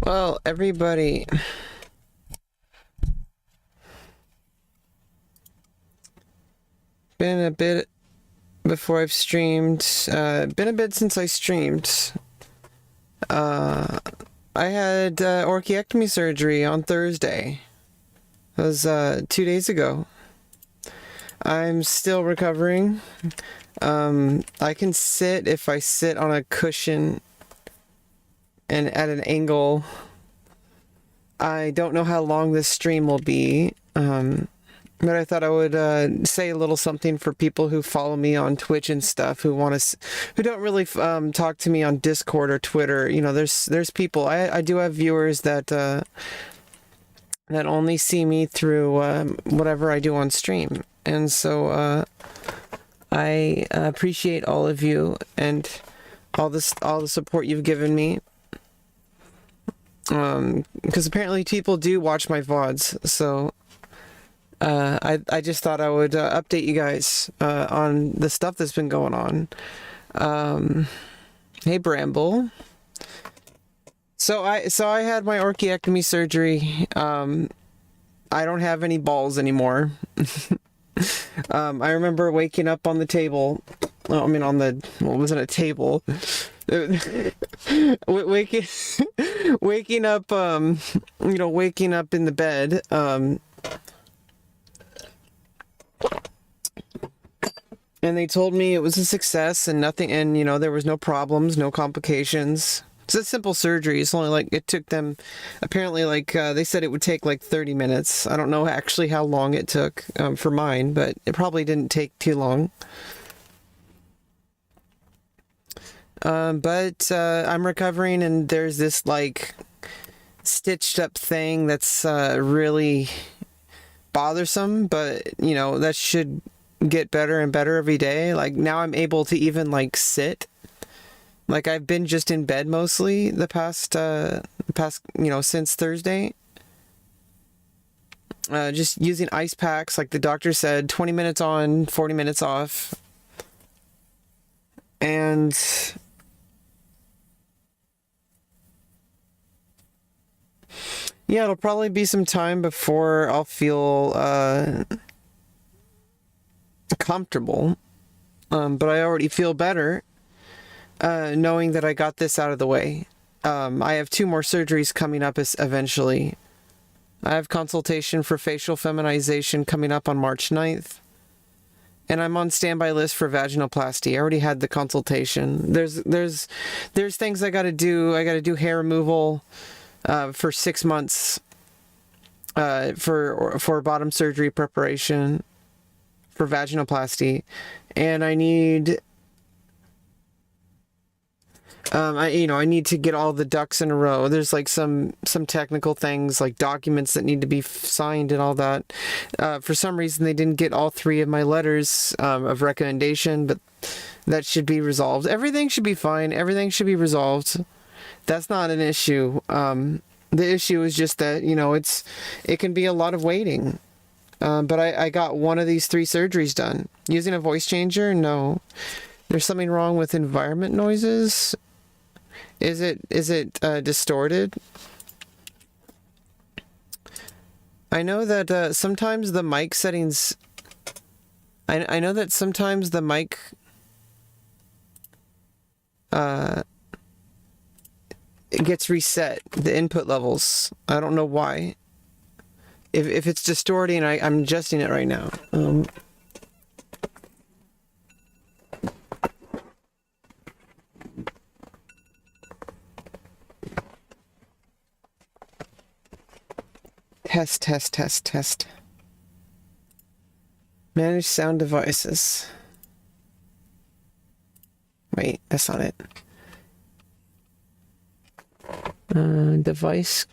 Well, everybody, been a bit before I've streamed. Been a bit since I streamed. I had orchiectomy surgery on Thursday. It was 2 days ago. I'm still recovering. I can sit if I sit on a cushion and at an angle. I don't know how long this stream will be. But I thought I would say a little something for people who follow me on Twitch and stuff, who who don't really talk to me on Discord or Twitter. You know, there's people. I do have viewers that that only see me through whatever I do on stream, and so I appreciate all of you and all the support you've given me. Because apparently people do watch my VODs, so. I just thought I would update you guys on the stuff that's been going on. Hey Bramble. So I had my orchiectomy surgery. I don't have any balls anymore. I remember waking up on the table. Well, I mean on the well, it wasn't a table. waking waking up waking up in the bed. And they told me it was a success and nothing, and there was no problems, no complications. It's a simple surgery. It's only it took them, apparently, they said it would take 30 minutes. I don't know actually how long it took for mine, but it probably didn't take too long. But I'm recovering, and there's this stitched up thing that's really bothersome, but that should get better and better every day. Now I'm able to even sit. I've been just in bed mostly the past since Thursday. Just using ice packs, like the doctor said, 20 minutes on, 40 minutes off. And yeah, it'll probably be some time before I'll feel comfortable, but I already feel better knowing that I got this out of the way. I have 2 more surgeries coming up eventually. I have consultation for facial feminization coming up on March 9th, and I'm on standby list for vaginoplasty. I already had the consultation. There's things I got to do. I got to do hair removal for 6 months for bottom surgery preparation for vaginoplasty, and I need I need to get all the ducks in a row. There's some technical things, like documents that need to be signed and all that. For some reason they didn't get all 3 of my letters of recommendation, but that should be resolved. Everything should be fine. Everything should be resolved. That's not an issue. The issue is just that it can be a lot of waiting. But I got one of these 3 surgeries done. Using a voice changer? No. There's something wrong with environment noises? Is it distorted? I know that sometimes the mic settings... I know that sometimes the mic... it gets reset, the input levels. I don't know why. If it's distorting, I'm adjusting it right now. Test. Manage sound devices. Wait, that's not it. Device.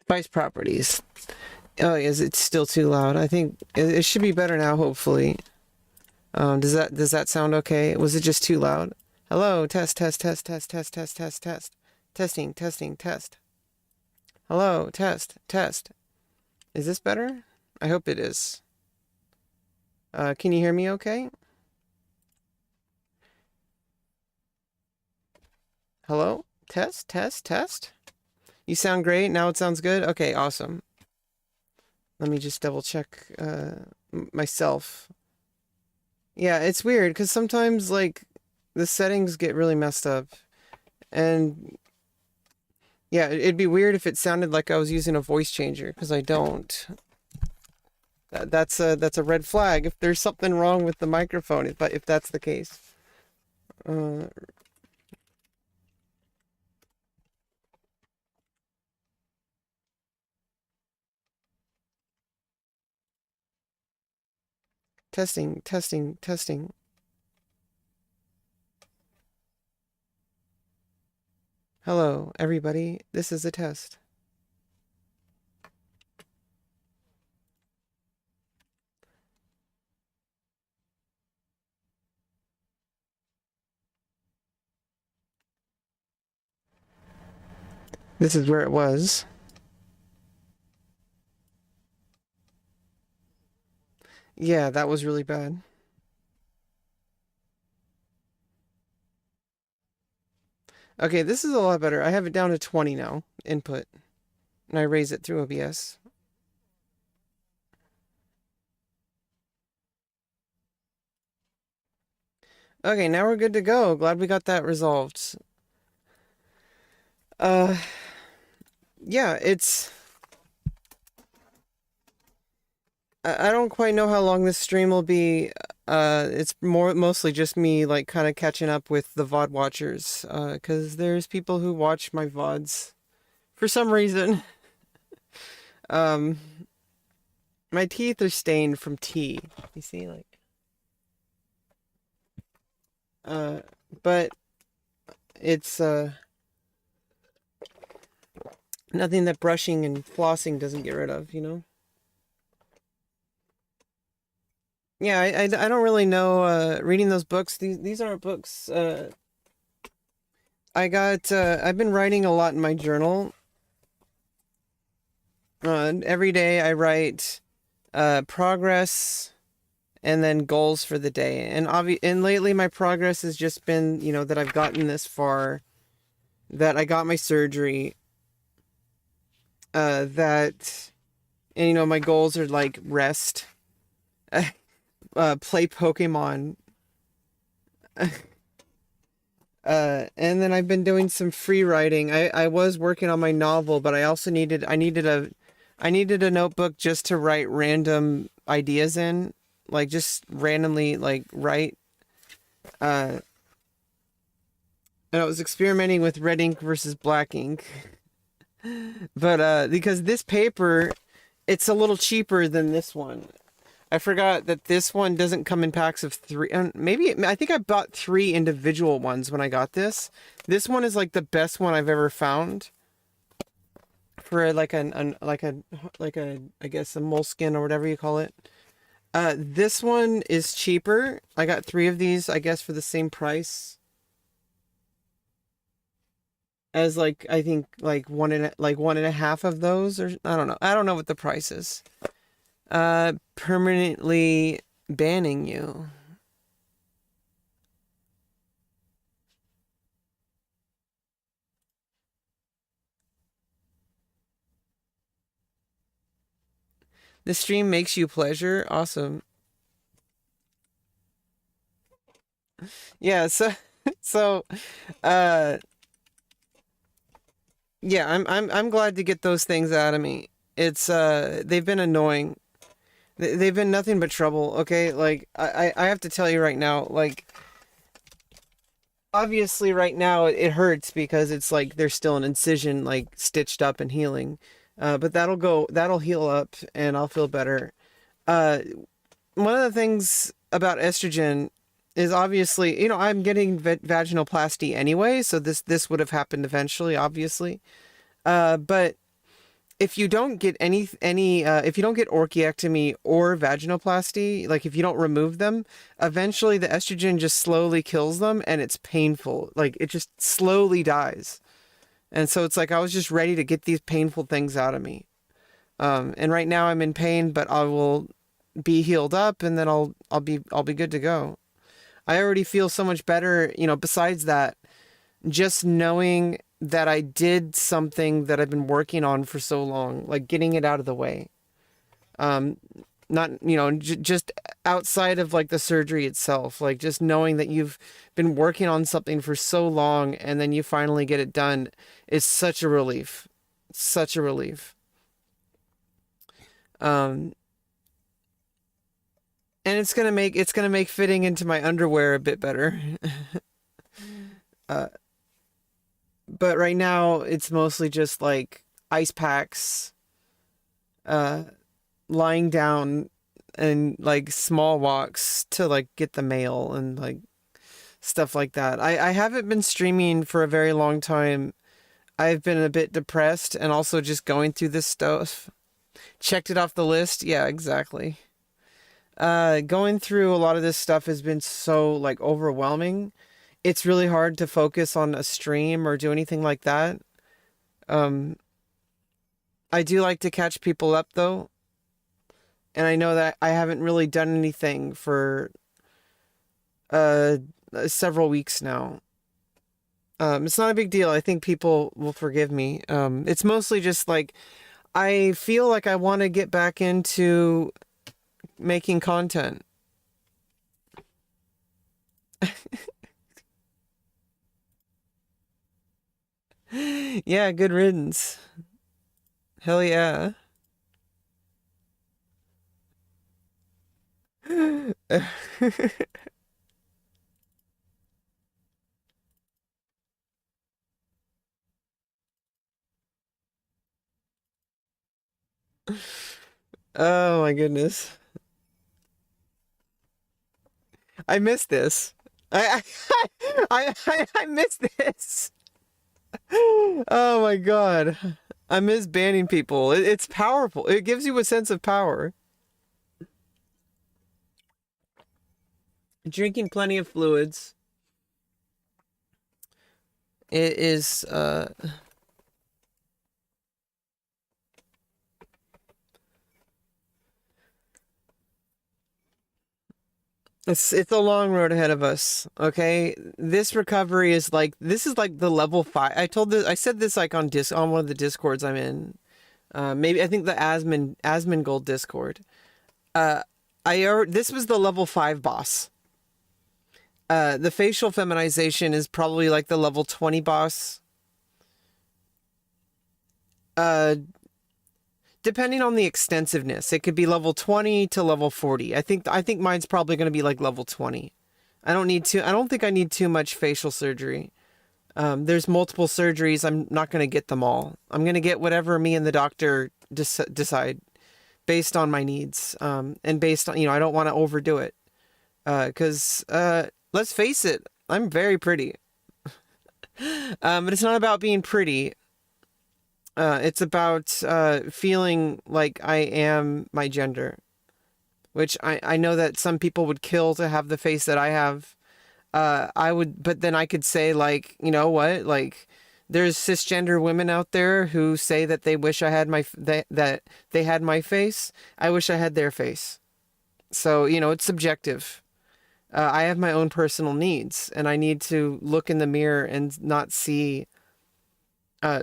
Vice properties. Oh, is it still too loud? I think it should be better now, hopefully. Does that sound okay? Was it just too loud? Hello, test, test, test, test, test, test, test, test. Testing, testing, test. Hello, test, test. Is this better? I hope it is. Can you hear me okay? Hello? Test, test, test. You sound great. Now it sounds good. Okay, awesome. Let me just double check myself. Yeah, it's weird because sometimes like the settings get really messed up. And yeah, it'd be weird if it sounded like I was using a voice changer because I don't. That's a red flag if there's something wrong with the microphone, if that's the case. Uh, testing, testing, testing. Hello, everybody. This is a test. This is where it was. Yeah, that was really bad. Okay, this is a lot better. I have it down to 20 now, input. And I raise it through OBS. Okay, now we're good to go. Glad we got that resolved. Uh, yeah, I don't quite know how long this stream will be. It's mostly just me, like, kind of catching up with the VOD watchers. Because there's people who watch my VODs for some reason. Um, my teeth are stained from tea. You see, like, uh, but it's, nothing that brushing and flossing doesn't get rid of, you know? Yeah, I don't really know, reading those books. These aren't books. I've been writing a lot in my journal. Every day I write, progress and then goals for the day. And lately my progress has just been, that I've gotten this far, that I got my surgery, and my goals are like rest, play Pokemon, and then I've been doing some free writing. I was working on my novel, but I needed a notebook just to write random ideas in, like just randomly like write. And I was experimenting with red ink versus black ink. But because this paper, it's a little cheaper than this one. I forgot that this one doesn't come in packs of 3. And I think I bought 3 individual ones when I got this. This one is like the best one I've ever found for like I guess a moleskin or whatever you call it. This one is cheaper. I got 3 of these, I guess, for the same price as like I think like one and a half of those, or I don't know. I don't know what the price is. Permanently banning you. The stream makes you pleasure. Awesome. Yeah, so uh yeah, I'm glad to get those things out of me. It's they've been annoying. They've been nothing but trouble, okay? Like I have to tell you right now, like obviously right now it hurts because it's like there's still an incision like stitched up and healing. But that'll heal up and I'll feel better. Uh One of the things about estrogen is obviously, I'm getting vaginoplasty anyway, so this would have happened eventually, obviously. But if you don't get if you don't get orchiectomy or vaginoplasty, like if you don't remove them, eventually the estrogen just slowly kills them and it's painful. Like it just slowly dies. And so it's like I was just ready to get these painful things out of me. And right now I'm in pain, but I will be healed up and then I'll be good to go. I already feel so much better, besides that, just knowing that I did something that I've been working on for so long, like getting it out of the way. Um, Not, just outside of like the surgery itself, like just knowing that you've been working on something for so long and then you finally get it done is such a relief. Such a relief. Um, and it's gonna make fitting into my underwear a bit better. uh, but right now it's mostly just like ice packs, uh, lying down and like small walks to like get the mail and like stuff like that. I haven't been streaming for a very long time. I've been a bit depressed and also just going through this stuff. Checked it off the list. Yeah, exactly. Going through a lot of this stuff has been so like overwhelming. It's really hard to focus on a stream or do anything like that. Um, I do like to catch people up though, and I know that I haven't really done anything for uh several weeks now. It's not a big deal. I think people will forgive me. It's mostly just like I feel like I want to get back into making content. Yeah, good riddance. Hell yeah. Oh my goodness. I missed this. I missed this. Oh my god. I miss banning people. It's powerful. It gives you a sense of power. Drinking plenty of fluids. It is it's a long road ahead of us. Okay? This recovery is like this is like the level 5. I said this like on one of the discords I'm in. Maybe I think the Asmongold Discord. Uh this was the level 5 boss. The facial feminization is probably like the level 20 boss. Uh, Depending on the extensiveness, it could be level 20 to level 40. I think mine's probably going to be like level 20. I don't think I need too much facial surgery. There's multiple surgeries. I'm not going to get them all. I'm going to get whatever me and the doctor decide based on my needs. And based on, I don't want to overdo it. Cause, let's face it, I'm very pretty. But it's not about being pretty. It's about feeling like I am my gender, which I know that some people would kill to have the face that I have. I would, but then I could say like, you know what, like there's cisgender women out there who say that they wish I had that they had my face. I wish I had their face. So, it's subjective. I have my own personal needs, and I need to look in the mirror and not see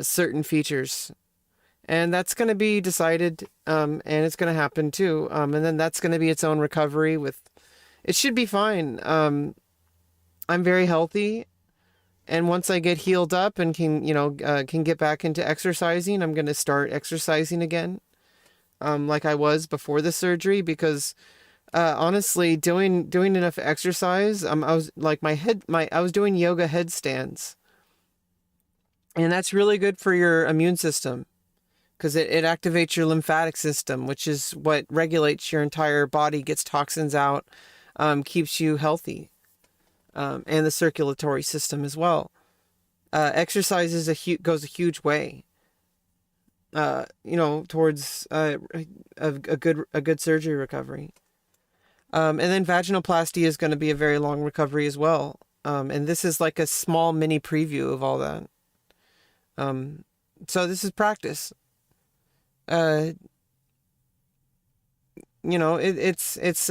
certain features. And that's going to be decided, and it's going to happen too. And then that's going to be its own recovery it should be fine. I'm very healthy. And once I get healed up and can get back into exercising, I'm going to start exercising again. Like I was before the surgery, because honestly, doing enough exercise, I was like I was doing yoga headstands, and that's really good for your immune system because it activates your lymphatic system, which is what regulates your entire body, gets toxins out, keeps you healthy, and the circulatory system as well. Exercise goes a huge way. towards a good surgery recovery. And then vaginoplasty is going to be a very long recovery as well. And this is like a small mini preview of all that. Um, so this is practice. Uh, it's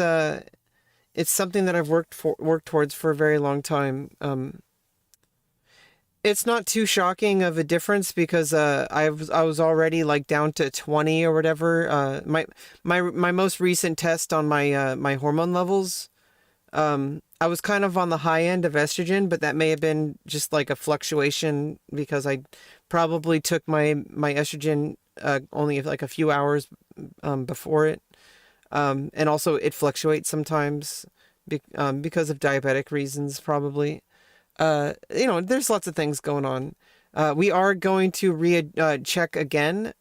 something that I've worked towards for a very long time. It's not too shocking of a difference because I was already like down to 20 or whatever. My most recent test on my hormone levels, I was kind of on the high end of estrogen, but that may have been just like a fluctuation because I probably took my estrogen only like a few hours before it. And also it fluctuates sometimes because of diabetic reasons, probably. There's lots of things going on. We are going to check again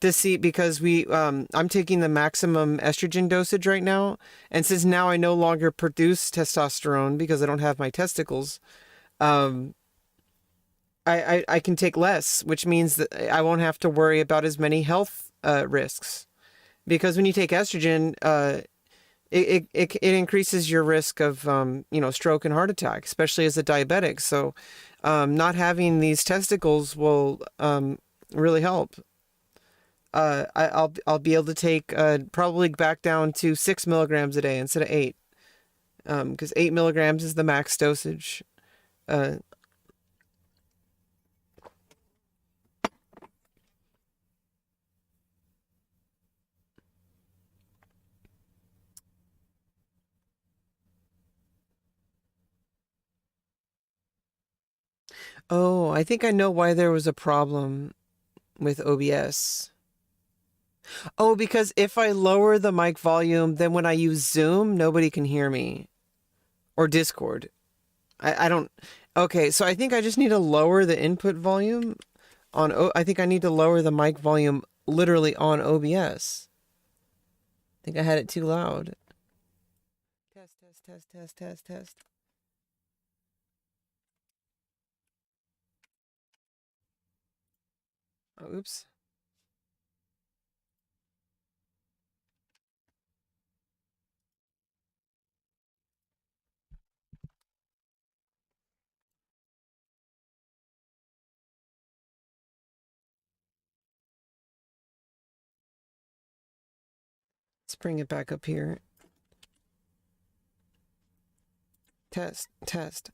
to see because I'm taking the maximum estrogen dosage right now, and since now I no longer produce testosterone because I don't have my testicles, um, I can take less, which means that I won't have to worry about as many health risks. Because when you take estrogen, it increases your risk of stroke and heart attack, especially as a diabetic. So, not having these testicles will really help. I'll be able to take probably back down to 6 milligrams a day instead of 8, because 8 milligrams is the max dosage. Uh, oh, I think I know why there was a problem with OBS. Oh, because if I lower the mic volume, then when I use Zoom, nobody can hear me, or Discord. I don't. Okay, so I think I just need to lower the input volume I think I need to lower the mic volume literally on OBS. I think I had it too loud. Test, test, test, test, test, test. Oh, oops. Let's bring it back up here. Test, test.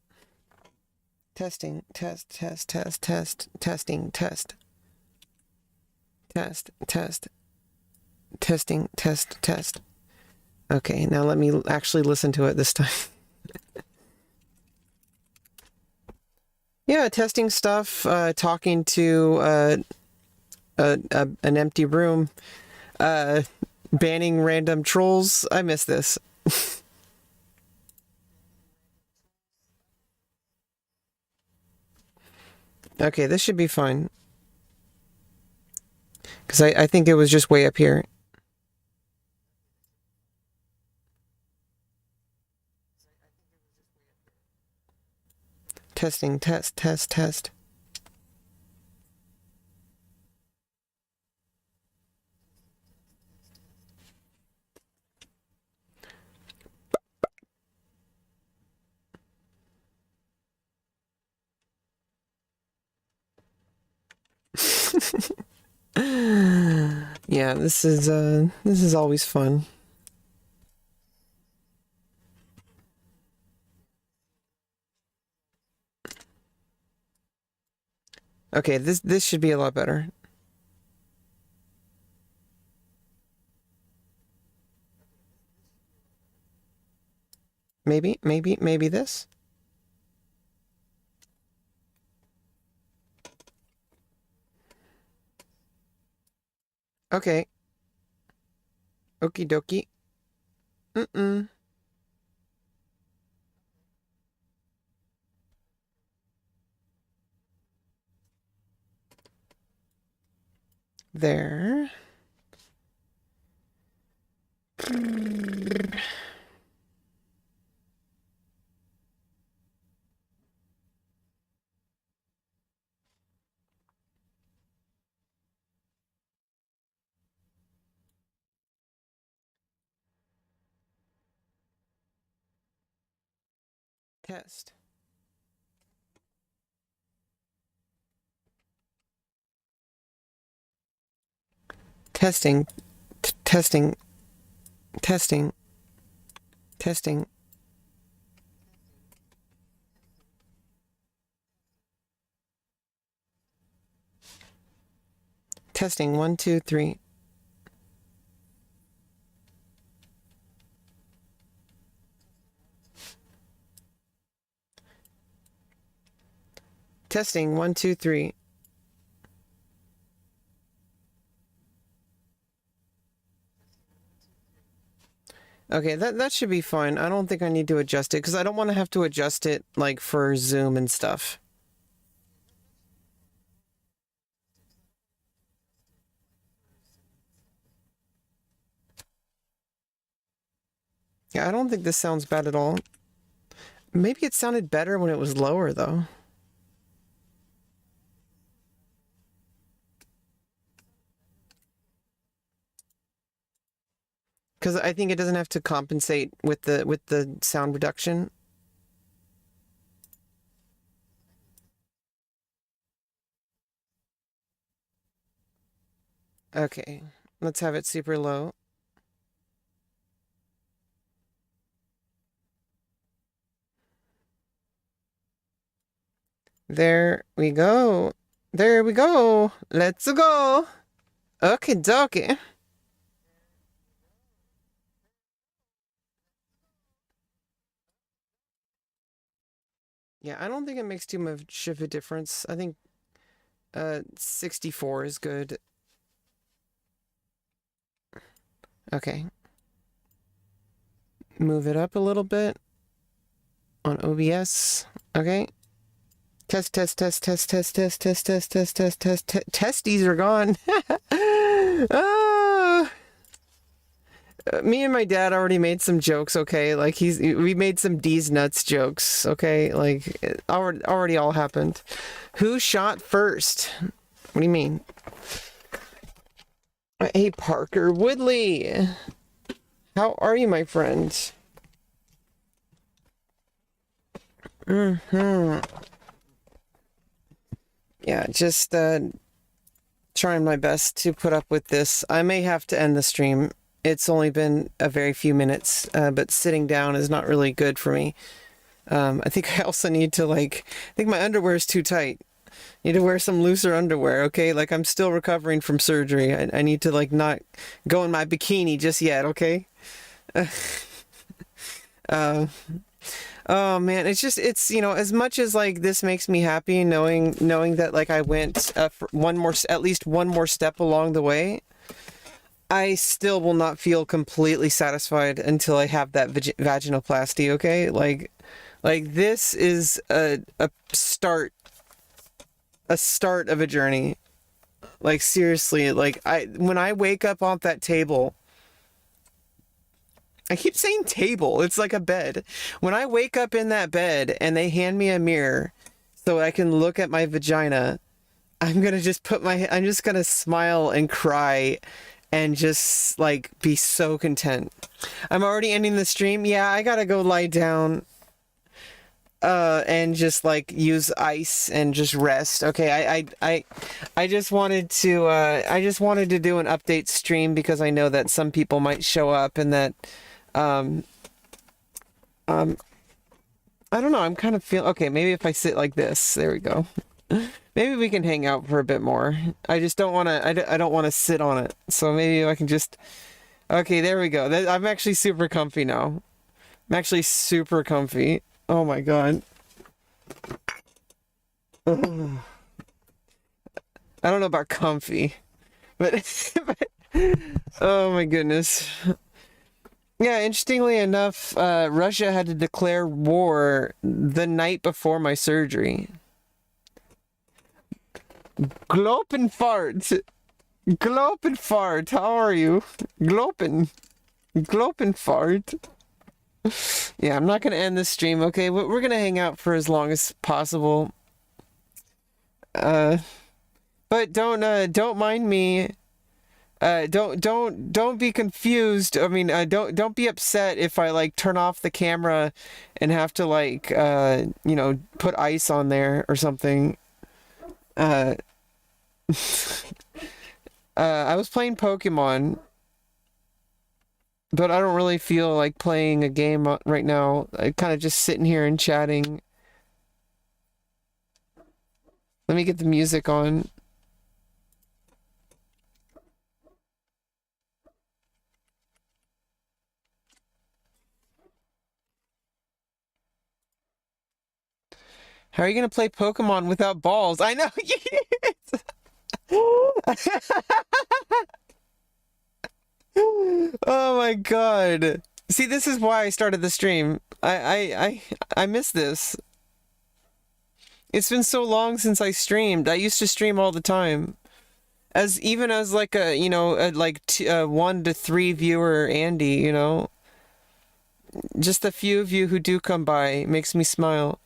Testing, test, test, test, test, testing, test. Test, test, testing, test, test. Okay, now let me actually listen to it this time. Yeah, testing stuff, talking to an empty room, uh, banning random trolls. I miss this. Okay, this should be fine. Because I think it was just way up here. Testing, test, test, test. Yeah, this is always fun. Okay, this should be a lot better. Maybe this. Okay. Okie dokie. Mm-mm. There. Test. Testing. Testing. Testing. Testing. Testing. 1, 2, 3. Testing. 1, 2, 3. Okay, that should be fine. I don't think I need to adjust it because I don't want to have to adjust it like for Zoom and stuff. Yeah, I don't think this sounds bad at all. Maybe it sounded better when it was lower though. Because I think it doesn't have to compensate with the sound reduction. Okay, let's have it super low. There we go. There we go. Let's go. Okay, dokie. Yeah, I don't think it makes too much of a difference. I think 64 is good. Okay. Move it up a little bit on OBS. Okay. Test, test, test, test, test, test, test, test, test, test, test, test. Testes are gone. Me and my dad already made some jokes, okay? Like we made some D's nuts jokes, okay? Like it already all happened. Who shot first? What do you mean? Hey, Parker Woodley. How are you, my friend? Yeah, just trying my best to put up with this. I may have to end the stream. It's only been a very few minutes, but sitting down is not really good for me. I think I also need to I think my underwear is too tight. I need to wear some looser underwear, okay? Like I'm still recovering from surgery. I need to not go in my bikini just yet, okay? Oh man, it's as much as this makes me happy knowing that I went for at least one more step along the way. I still will not feel completely satisfied until I have that vaginoplasty, okay? Like this is a start of a journey. Like seriously, when I wake up off that table, I keep saying table, it's like a bed. When I wake up in that bed and they hand me a mirror so I can look at my vagina, I'm just gonna smile and cry and just be so content. I'm already ending the stream. Yeah, I gotta go lie down and just use ice and just rest. Okay, I just wanted to do an update stream because I know that some people might show up and that I don't know, I'm kind of feeling okay. Maybe if I sit like this, there we go. Maybe we can hang out for a bit more. I just don't want to, I don't want to sit on it. So maybe I can just, okay, there we go. I'm actually super comfy now. I'm actually super comfy. Oh my God. I don't know about comfy, but, oh my goodness. Yeah, interestingly enough, Russia had to declare war the night before my surgery. Glopen fart. Glopen fart. How are you? Glopen. Glopen fart. Yeah, I'm not gonna end this stream, okay? We're gonna hang out for as long as possible. But don't mind me. Don't be confused. I mean, don't be upset if I like turn off the camera and have to like you know, put ice on there or something. Uh, I was playing Pokemon, but I don't really feel like playing a game right now. I kind of just sitting here and chatting. Let me get the music on. How are you gonna play Pokemon without balls? I know. Oh my god. See, this is why I started the stream. I miss this. It's been so long since I streamed. I used to stream all the time. As even as like a, you know, a, like 1 to 3 viewer Andy, you know. Just a few of you who do come by makes me smile.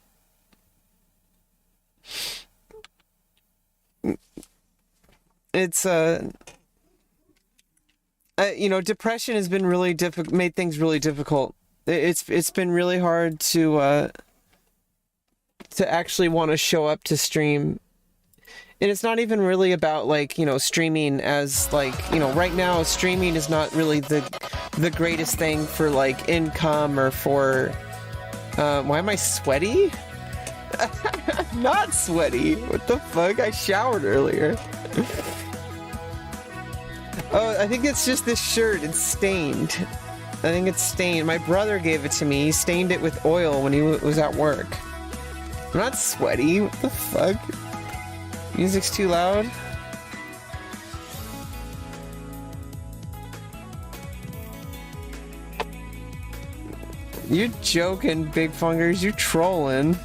It's you know, depression has been really difficult, made things really difficult. It's been really hard to actually want to show up to stream. And it's not even really about like, you know, streaming as like, you know, right now streaming is not really the greatest thing for like income or for why am I sweaty? Not sweaty. What the fuck? I showered earlier. Oh, I think it's just this shirt. It's stained. I think it's stained. My brother gave it to me. He stained it with oil when he was at work. I'm not sweaty. What the fuck? Music's too loud. You're joking, Big Fungers. You're trolling.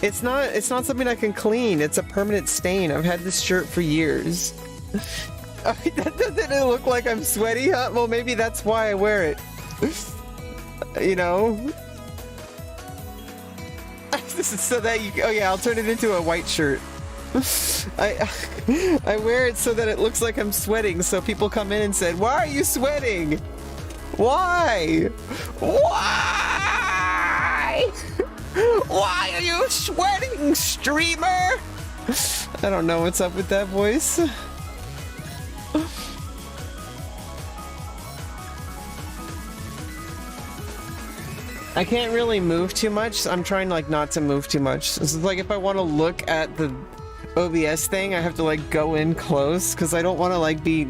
It's not something I can clean. It's a permanent stain. I've had this shirt for years. That doesn't look like I'm sweaty, huh? Well, maybe that's why I wear it. You know? This is so that you... Oh yeah, I'll turn it into a white shirt. I wear it so that it looks like I'm sweating, so people come in and said, "Why are you sweating? Why? Why? Why are you sweating, streamer?" I don't know what's up with that voice. I can't really move too much. I'm trying like not to move too much. This is like if I want to look at the OBS thing, I have to like go in close because I don't want to like be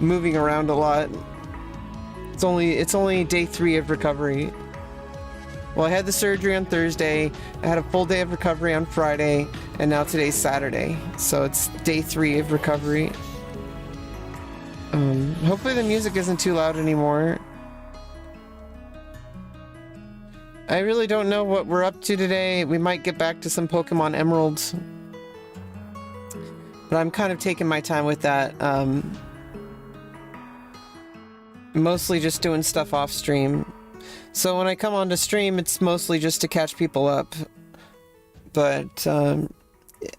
moving around a lot. It's only day 3 of recovery. Well, I had the surgery on Thursday, I had a full day of recovery on Friday, and now today's Saturday. So it's day 3 of recovery. Hopefully the music isn't too loud anymore. I really don't know what we're up to today. We might get back to some Pokemon Emeralds. But I'm kind of taking my time with that. Mostly just doing stuff off stream. So when I come on to stream, it's mostly just to catch people up. But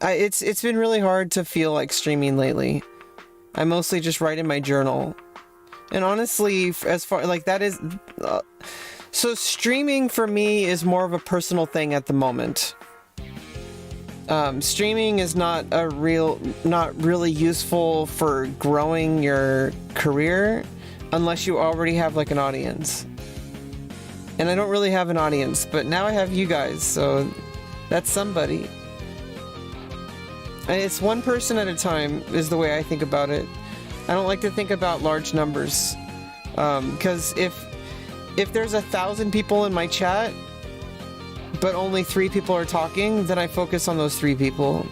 it's been really hard to feel like streaming lately. I mostly just write in my journal. And honestly, as far like that is... so streaming for me is more of a personal thing at the moment. Streaming is not really useful for growing your career unless you already have like an audience. And I don't really have an audience, but now I have you guys, so that's somebody. And it's one person at a time is the way I think about it. I don't like to think about large numbers. Because if there's 1,000 people in my chat, but only 3 people are talking, then I focus on those 3 people.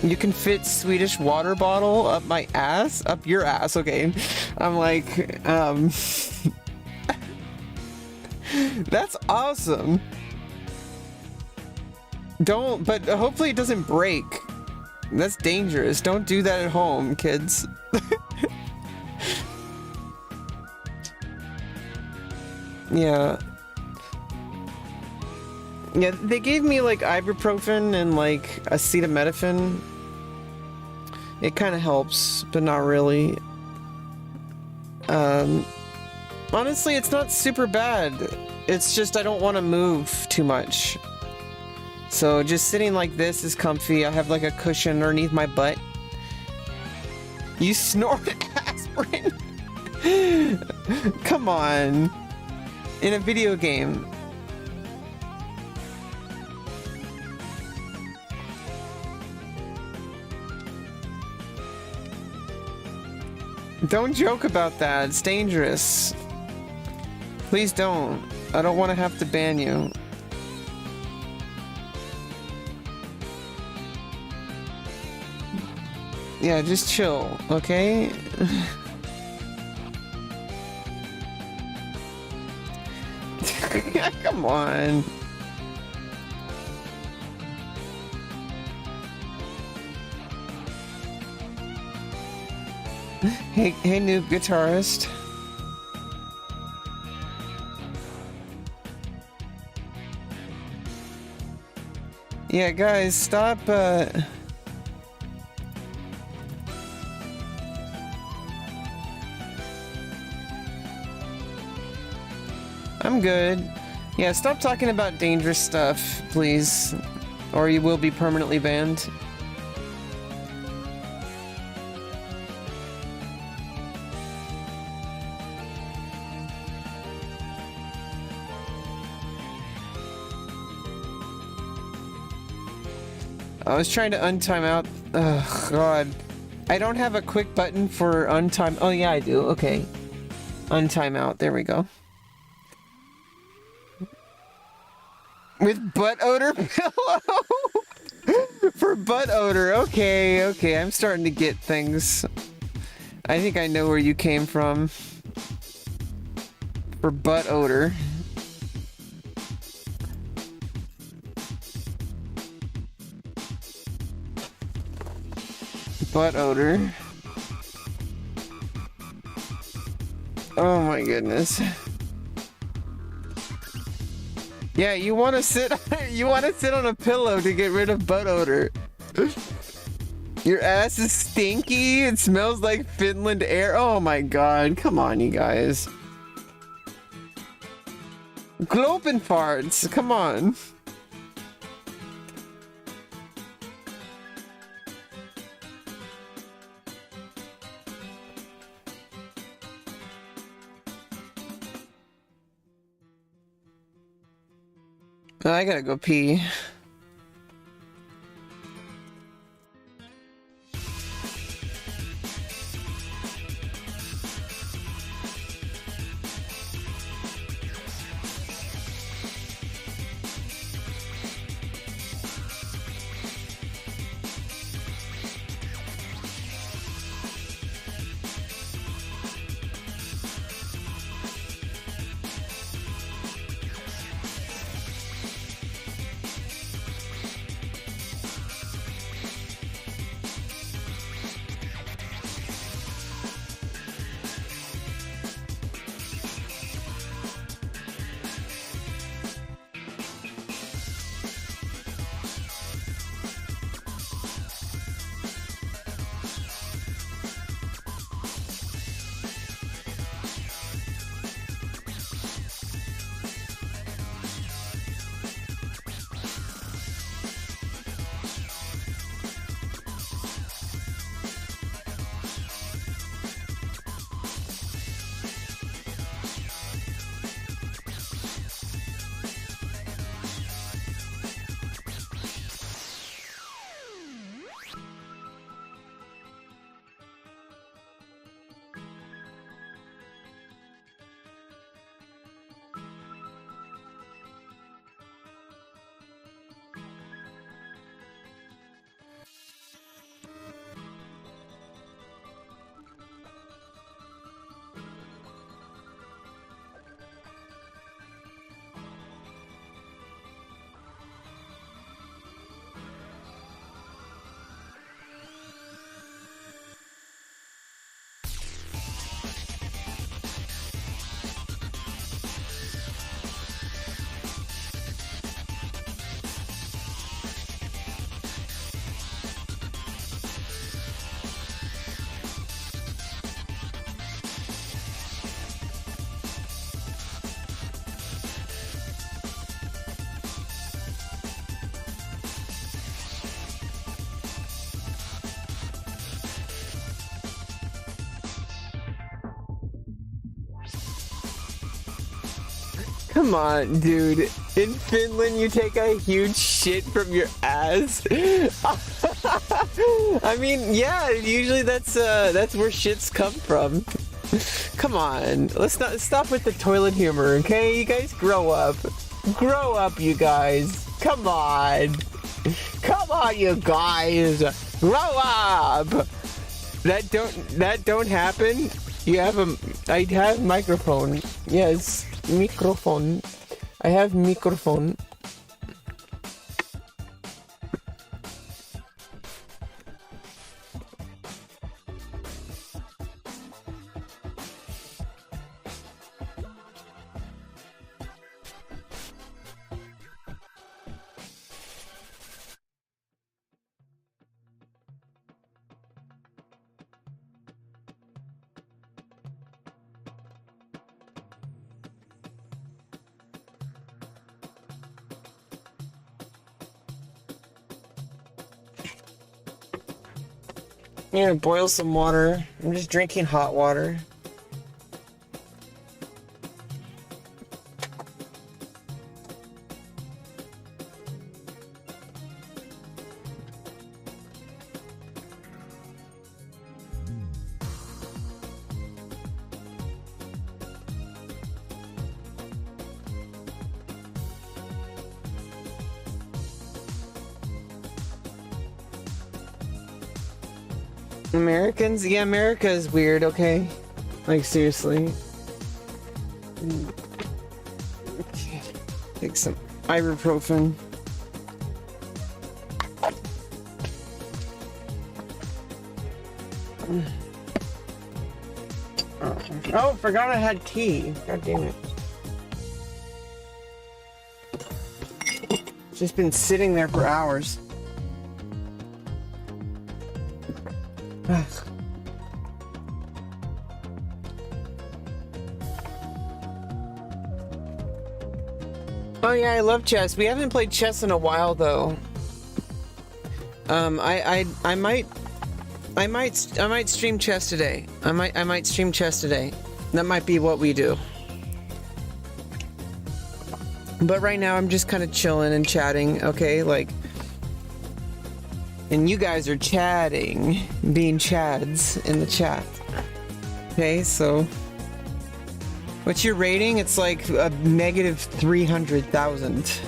You can fit Swedish water bottle up my ass? Up your ass, okay. I'm like, that's awesome. But hopefully it doesn't break. That's dangerous. Don't do that at home, kids. Yeah. Yeah, they gave me like ibuprofen and like acetaminophen. It kind of helps, but not really. Honestly, it's not super bad. It's just I don't want to move too much. So just sitting like this is comfy. I have like a cushion underneath my butt. You snort aspirin? Come on. In a video game. Don't joke about that. It's dangerous. Please don't. I don't want to have to ban you. Yeah, just chill, okay? Come on. Hey, noob guitarist. Yeah, guys, stop, I'm good. Yeah, stop talking about dangerous stuff, please. Or you will be permanently banned. I was trying to untime out. Oh, God. I don't have a quick button for untime. Oh, yeah, I do. Okay. Untime out. There we go. With butt odor pillow? For butt odor. Okay, okay. I'm starting to get things. I think I know where you came from. For butt odor. Butt odor. Oh my goodness. Yeah, you want to sit on a pillow to get rid of butt odor. Your ass is stinky. It smells like Finland air. Oh my god. Come on, you guys. Glopen farts. Come on. I gotta go pee. Come on, dude. In Finland, you take a huge shit from your ass. I mean, yeah, usually that's where shits come from. Come on, let's not stop with the toilet humor, okay? You guys grow up. Grow up, you guys. Come on. Come on, you guys. Grow up. That don't happen. You have I have microphone. Yes, microphone. I have microphone. I'm gonna boil some water. I'm just drinking hot water. Americans? Yeah, America is weird, okay? Like, seriously. Okay. Take some ibuprofen. Oh, forgot I had tea. God damn it. Just been sitting there for hours. Oh yeah, I love chess. We haven't played chess in a while though. I might stream chess today. I might stream chess today. That might be what we do. But right now I'm just kind of chilling and chatting, okay? Like, and you guys are chatting, being chads in the chat. Okay, so what's your rating? It's like a negative 300,000.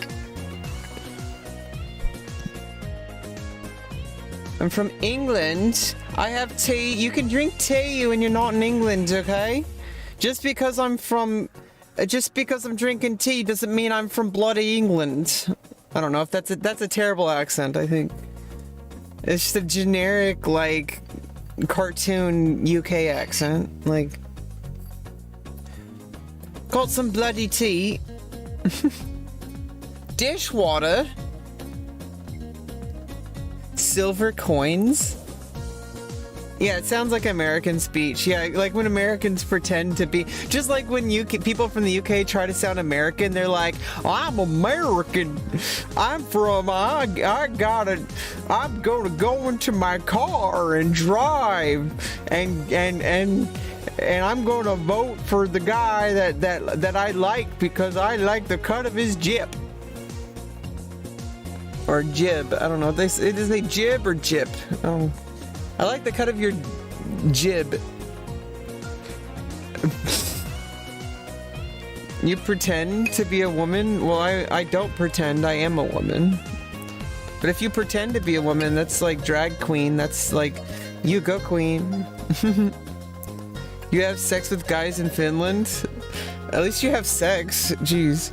I'm from England. I have tea. You can drink tea when you're not in England, okay? Just because I'm drinking tea doesn't mean I'm from bloody England. I don't know if that's a terrible accent, I think. It's just a generic, like, cartoon UK accent. Like, got some bloody tea. Dishwater. Silver coins. Yeah, it sounds like American speech. Yeah, like when Americans pretend to be, just like when people from the UK try to sound American, they're like, I'm American. I'm gonna go into my car and drive and I'm gonna vote for the guy that I like because I like the cut of his jib. Or jib. I don't know. Is they jib or jip? Oh. I like the cut of your jib. You pretend to be a woman? Well, I don't pretend. I am a woman. But if you pretend to be a woman, that's like drag queen. That's like, you go queen. You have sex with guys in Finland? At least you have sex. Jeez.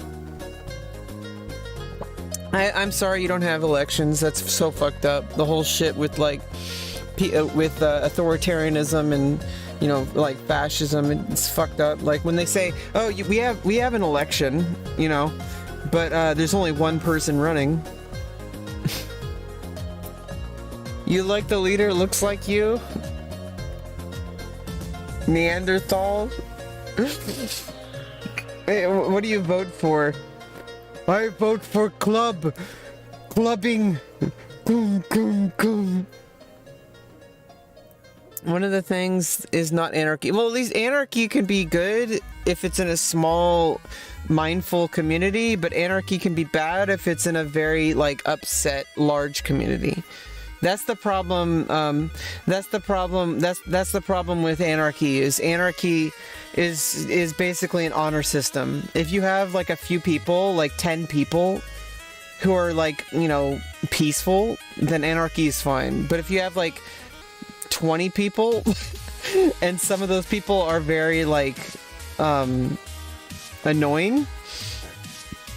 I'm sorry you don't have elections. That's so fucked up. The whole shit with like authoritarianism and, you know, like fascism, it's fucked up. Like when they say, oh, we have an election, you know, but there's only one person running. You like the leader looks like you? Neanderthal? Hey, what do you vote for? I vote for clubbing. Boom, boom, boom. One of the things is not anarchy. Well, at least anarchy can be good if it's in a small, mindful community, but anarchy can be bad if it's in a very, like, upset, large community. That's the problem. That's the problem. That's the problem with anarchy. Is basically an honor system. If you have like a few people, like 10 people, who are like, you know, peaceful, then anarchy is fine. But if you have like 20 people, and some of those people are very like annoying,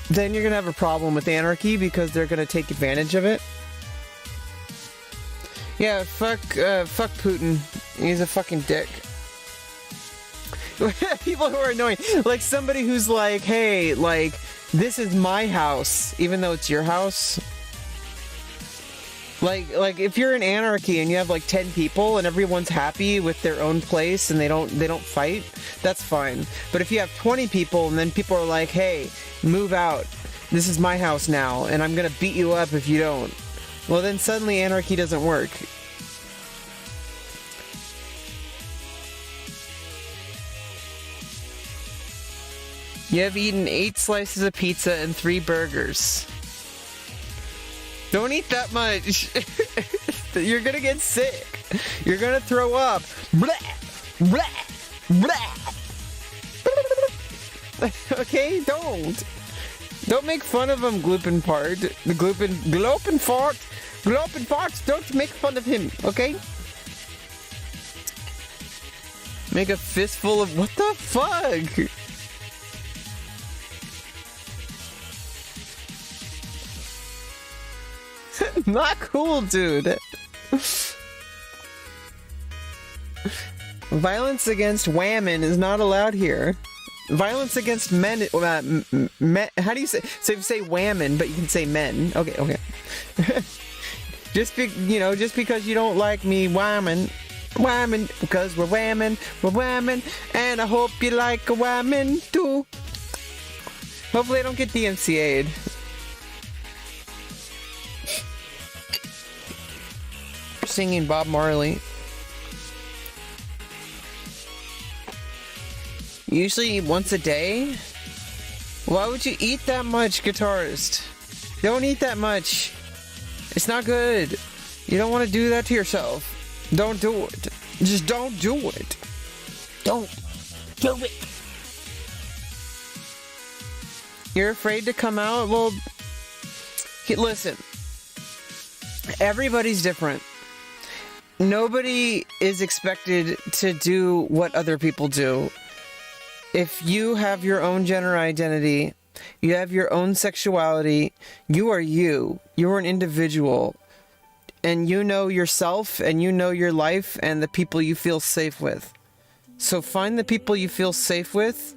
then you're gonna have a problem with anarchy because they're gonna take advantage of it. Yeah, fuck Putin. He's a fucking dick. People who are annoying. Like somebody who's like, hey, like, this is my house, even though it's your house. Like if you're in anarchy and you have like 10 people and everyone's happy with their own place and they don't fight, that's fine. But if you have 20 people and then people are like, hey, move out. This is my house now, and I'm gonna beat you up if you don't. Well, then suddenly anarchy doesn't work. You have eaten 8 slices of pizza and 3 burgers. Don't eat that much. You're gonna get sick. You're gonna throw up. Blah, blah, blah. Okay, don't make fun of him, Gluppenpart. The Gluppenfart. Don't make fun of him, okay? Make a fistful of what the fuck? Not cool, dude. Violence against women is not allowed here. Violence against men, how do you say? So you say women, but you can say men. Okay. Just because you don't like me, woman, because we're women, and I hope you like a woman too. Hopefully I don't get DMCA'd. Singing Bob Marley. Usually once a day? Why would you eat that much, guitarist? Don't eat that much. It's not good. You don't want to do that to yourself. Don't do it. Just don't do it. Don't do it. You're afraid to come out? Well, listen. Everybody's different. Nobody is expected to do what other people do. If you have your own gender identity, you have your own sexuality, you are you. You're an individual. And you know yourself, and you know your life, and the people you feel safe with. So find the people you feel safe with,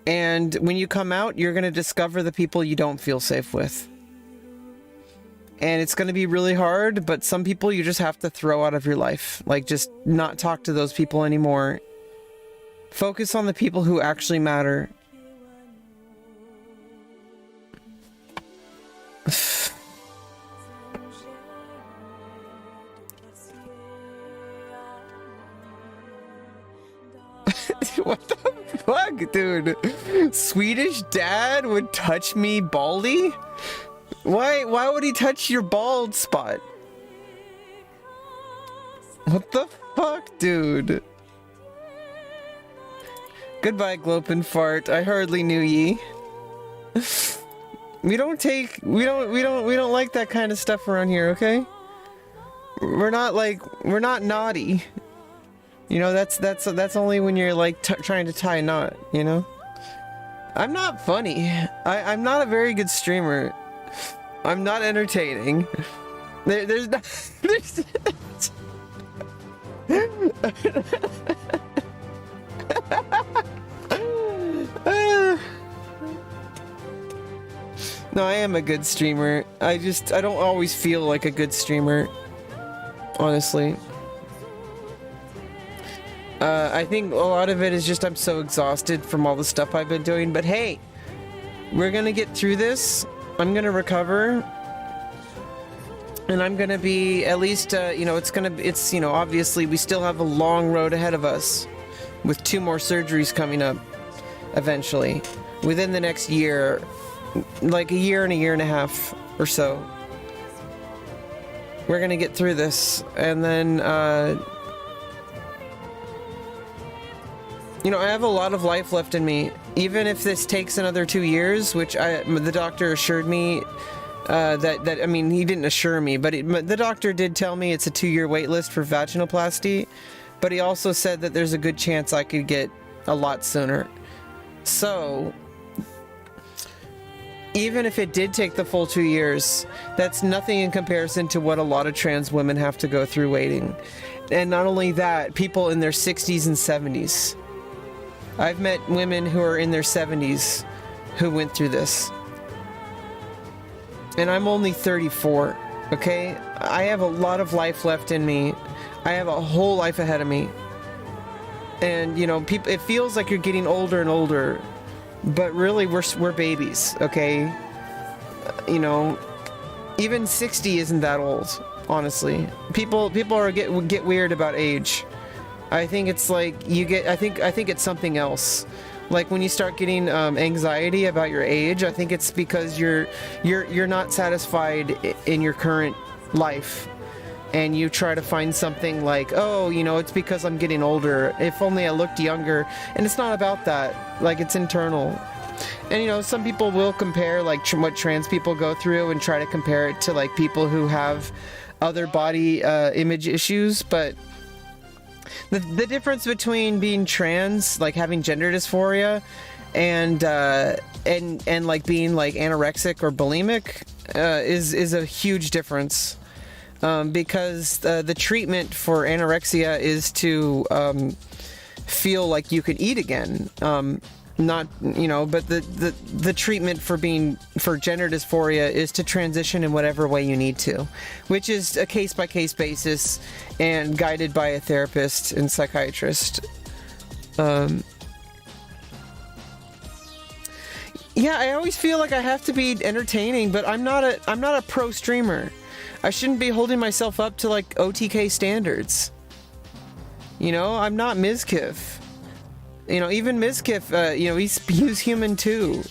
and when you come out, you're going to discover the people you don't feel safe with. And it's going to be really hard, but some people you just have to throw out of your life. Like, just not talk to those people anymore. Focus on the people who actually matter. What the fuck, dude? Swedish dad would touch me baldy? Why would he touch your bald spot? What the fuck, dude? Goodbye, Gloppenfart. I hardly knew ye. We don't like that kind of stuff around here, okay? We're not naughty. You know, that's only when you're like trying to tie a knot, you know? I'm not funny. I'm not a very good streamer. I'm not entertaining. There's not... There's... No, I am a good streamer. I don't always feel like a good streamer. Honestly. I think a lot of it is just I'm so exhausted from all the stuff I've been doing. But hey, we're gonna get through this. I'm gonna recover. And I'm gonna be at least, you know, obviously we still have a long road ahead of us. with 2 more surgeries coming up eventually within the next year, like a year and a half or so. We're gonna get through this, and then you know, I have a lot of life left in me. Even if this takes another 2 years, which the doctor assured me that I mean, he didn't assure me, but the doctor did tell me it's a 2-year wait list for vaginoplasty, but he also said that there's a good chance I could get a lot sooner. So even if it did take the full 2 years, that's nothing in comparison to what a lot of trans women have to go through waiting. And not only that, people in their 60s and 70s. I've met women who are in their 70s who went through this. And I'm only 34, okay? I have a lot of life left in me. I have a whole life ahead of me. And, you know, people, it feels like you're getting older and older, but really we're babies, okay? You know, even 60 isn't that old, honestly. People are get weird about age. I think it's like I think it's something else. Like when you start getting anxiety about your age, I think it's because you're not satisfied in your current life, and you try to find something like, oh, you know, it's because I'm getting older. If only I looked younger. And it's not about that. Like, it's internal. And, you know, some people will compare like what trans people go through and try to compare it to like people who have other body image issues, but the difference between being trans, like having gender dysphoria, and like being like anorexic or bulimic is a huge difference, because the treatment for anorexia is to feel like you can eat again, not, you know, but the treatment for gender dysphoria is to transition in whatever way you need to, which is a case-by-case basis and guided by a therapist and psychiatrist. Yeah, I always feel like I have to be entertaining, but I'm not a pro streamer. I shouldn't be holding myself up to like OTK standards. You know, I'm not Mizkif. You know, even Mizkif, you know, he's human too.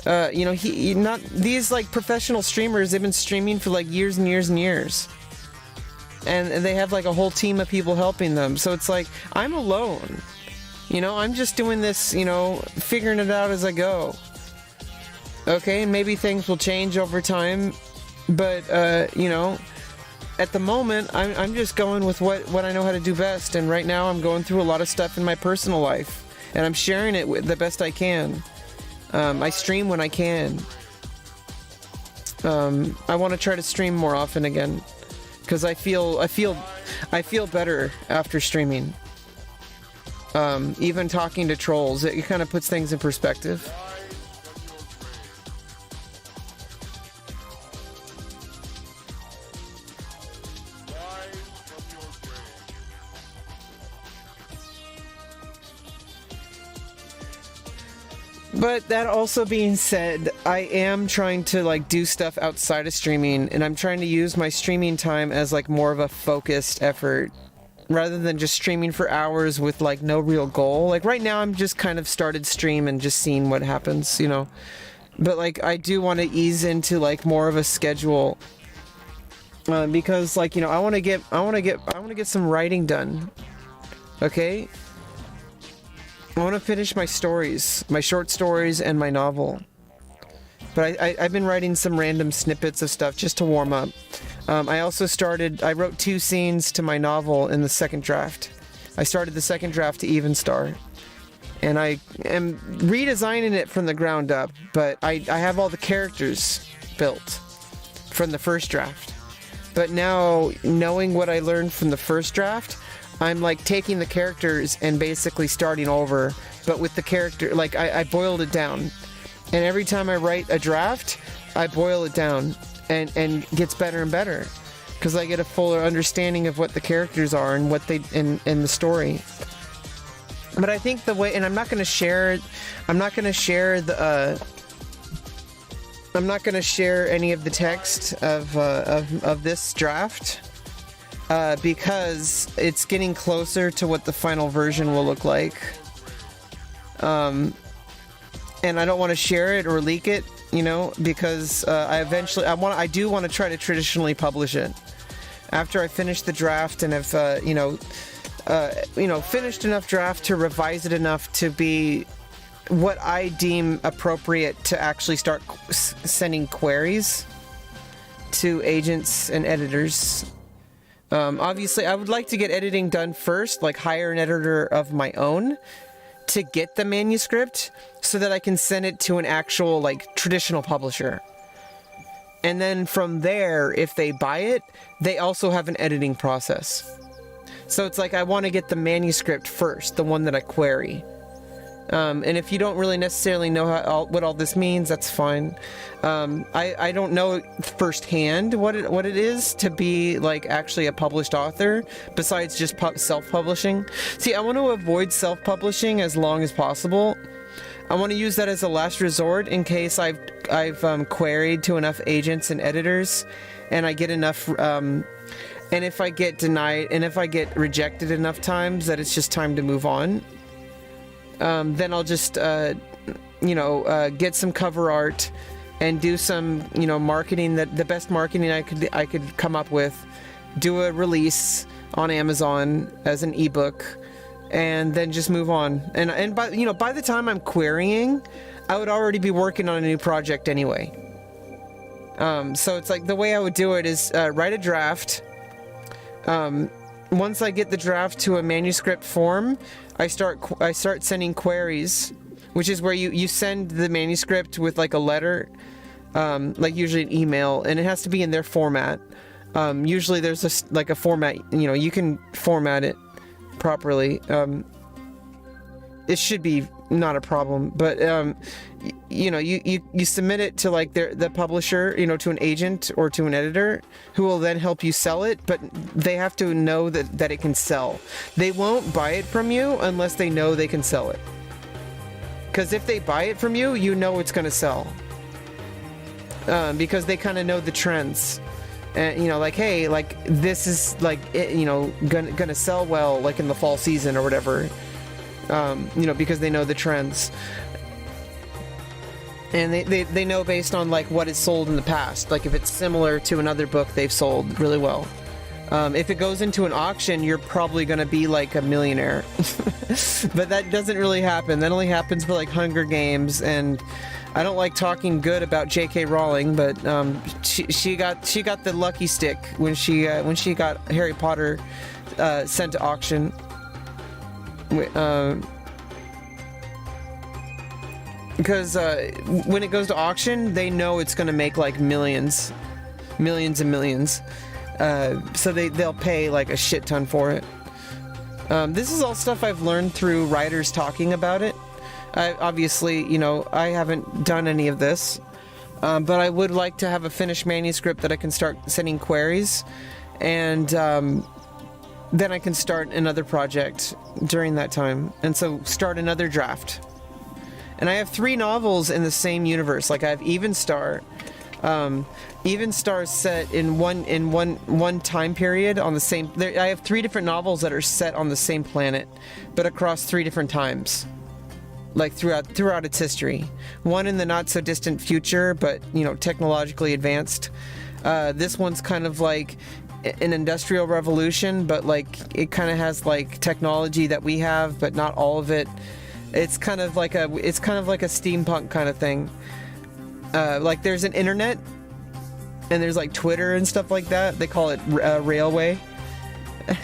You know, he not these like professional streamers. They've been streaming for like years and years and years, and they have like a whole team of people helping them. So it's like I'm alone. You know, I'm just doing this. You know, figuring it out as I go. Okay, and maybe things will change over time, but you know, at the moment, I'm just going with what I know how to do best. And right now, I'm going through a lot of stuff in my personal life, and I'm sharing it with the best I can. I stream when I can. I want to try to stream more often again, because I feel better after streaming. Even talking to trolls, it kind of puts things in perspective. But that also being said, I am trying to like do stuff outside of streaming, and I'm trying to use my streaming time as like more of a focused effort rather than just streaming for hours with like no real goal. Like right now I'm just kind of started stream and just seeing what happens, you know. But like I do want to ease into like more of a schedule, because like, you know, I want to get some writing done. Okay? I want to finish my stories, my short stories, and my novel. But I've been writing some random snippets of stuff just to warm up. I wrote 2 scenes to my novel in the second draft. I started the second draft to Even Star. And I am redesigning it from the ground up, but I have all the characters built from the first draft. But now, knowing what I learned from the first draft, I'm like taking the characters and basically starting over, but with the character, like I boiled it down. And every time I write a draft, I boil it down and gets better and better, because I get a fuller understanding of what the characters are and what they in the story. But I think the way, and I'm not going to share any of the text of this draft. because it's getting closer to what the final version will look like. And I don't want to share it or leak it, because I do want to try to traditionally publish it after I finish the draft and have finished enough draft to revise it enough to be what I deem appropriate to actually start sending queries to agents and editors. Obviously, I would like to get editing done first, like hire an editor of my own to get the manuscript so that I can send it to an actual, like, traditional publisher. And then from there, if they buy it, they also have an editing process. So it's like I want to get the manuscript first, the one that I query. And if you don't really necessarily know what all this means, that's fine. I don't know firsthand what it is to be like actually a published author, besides just self-publishing. See, I want to avoid self-publishing as long as possible. I want to use that as a last resort in case I've queried to enough agents and editors, and I get enough. And if I get denied, and if I get rejected enough times that it's just time to move on. Then I'll just, get some cover art and do some, marketing, the best marketing I could come up with, do a release on Amazon as an ebook, and then just move on. And by the time I'm querying, I would already be working on a new project anyway. So it's like the way I would do it is write a draft. Once I get the draft to a manuscript form, I start sending queries, which is where you send the manuscript with like a letter, like usually an email, and it has to be in their format. Usually there's a format, you can format it properly. It should be not a problem, but you submit it to like the publisher, to an agent or to an editor who will then help you sell it, but they have to know that it can sell. They won't buy it from you unless they know they can sell it. Because if they buy it from you, it's going to sell. Because they kind of know the trends. And, like, hey, like, this is like, gonna sell well, like in the fall season or whatever. Because they know the trends. And they know based on like what is sold in the past. Like if it's similar to another book they've sold really well. If it goes into an auction, you're probably going to be like a millionaire. But that doesn't really happen. That only happens for like Hunger Games, and I don't like talking good about J.K. Rowling, but she got the lucky stick when she got Harry Potter sent to auction. Because when it goes to auction, they know it's going to make like millions and millions. So they'll pay like a shit ton for it. This is all stuff I've learned through writers talking about it. Obviously, I haven't done any of this, but I would like to have a finished manuscript that I can start sending queries, and then I can start another project during that time, and so start another draft. And I have 3 novels in the same universe. Like I have Even Star. Even Star is set in one time period on the same. I have 3 different novels that are set on the same planet, but across 3 different times, like throughout its history. One in the not so distant future, but technologically advanced. This one's kind of like an industrial revolution, but like it kind of has like technology that we have, but not all of it. It's kind of like a steampunk kind of thing. Like there's an internet, and there's like Twitter and stuff like that. They call it railway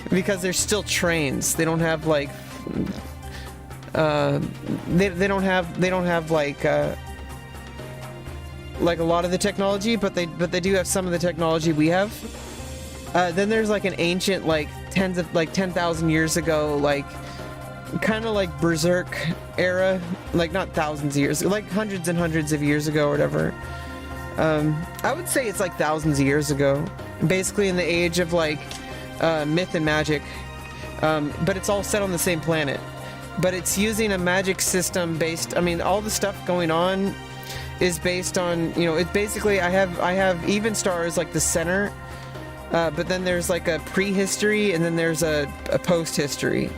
because there's still trains. They don't have like they don't have like a lot of the technology, but they do have some of the technology we have. Then there's like an ancient, like 10,000 years ago, like kind of like Berserk era, like not thousands of years, like hundreds and hundreds of years ago or whatever. I would say it's like thousands of years ago, basically in the age of like myth and magic, but it's all set on the same planet, but it's using a magic system based, all the stuff going on is based on, it's basically, I have Even Star as like the center but then there's like a prehistory and then there's a post-history.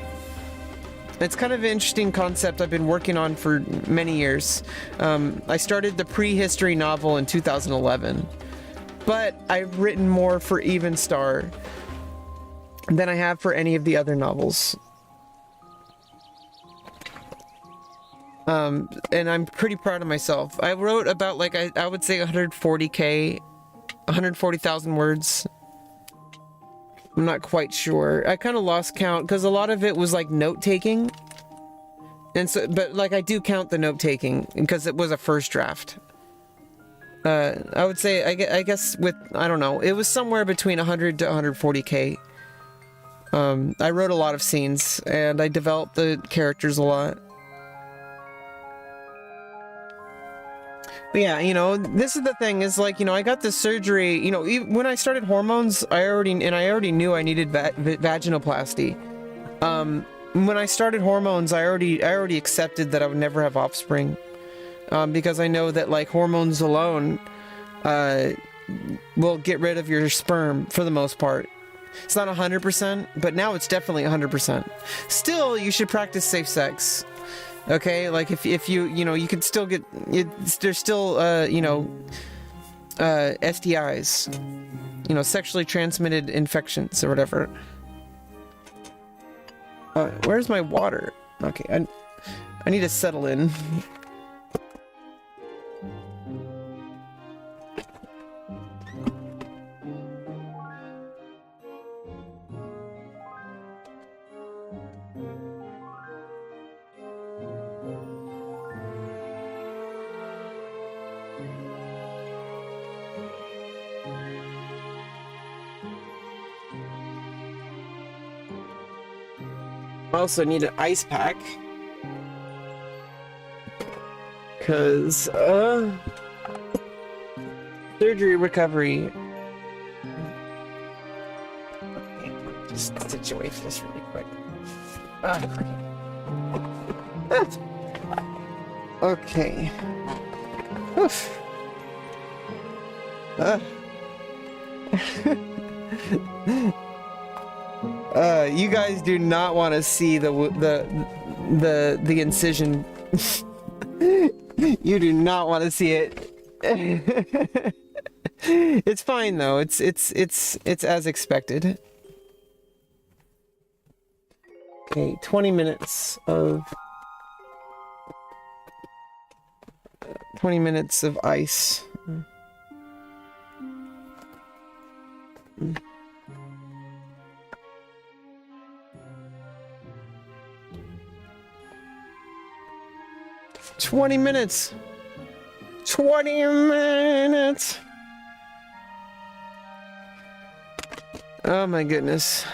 It's kind of an interesting concept I've been working on for many years. I started the prehistory novel in 2011, but I've written more for Evenstar than I have for any of the other novels. And I'm pretty proud of myself. I wrote about, like, I would say 140,000 words. I'm not quite sure. I kind of lost count because a lot of it was like note taking. And so, but like I do count the note taking because it was a first draft. I would say, I guess with, I don't know, it was somewhere between 100 to 140K. I wrote a lot of scenes and I developed the characters a lot. But yeah, you know, this is the thing is like, you know, I got this surgery, you know, when I started hormones, I already knew I needed vaginoplasty. When I started hormones, I already accepted that I would never have offspring. Because I know that like hormones alone, will get rid of your sperm for the most part. It's not 100%, but now it's definitely 100%. Still, you should practice safe sex. Okay, like if you you can still get there's still STIs, you know, sexually transmitted infections or whatever. Where's my water? Okay, I need to settle in. I also need an ice pack. Cause, surgery recovery. Okay, just situate this really quick. Okay. Oof. You guys do not want to see the incision. You do not want to see it. It's fine though. It's as expected. Okay, 20 minutes of ice. 20 minutes. 20 minutes. Oh my goodness.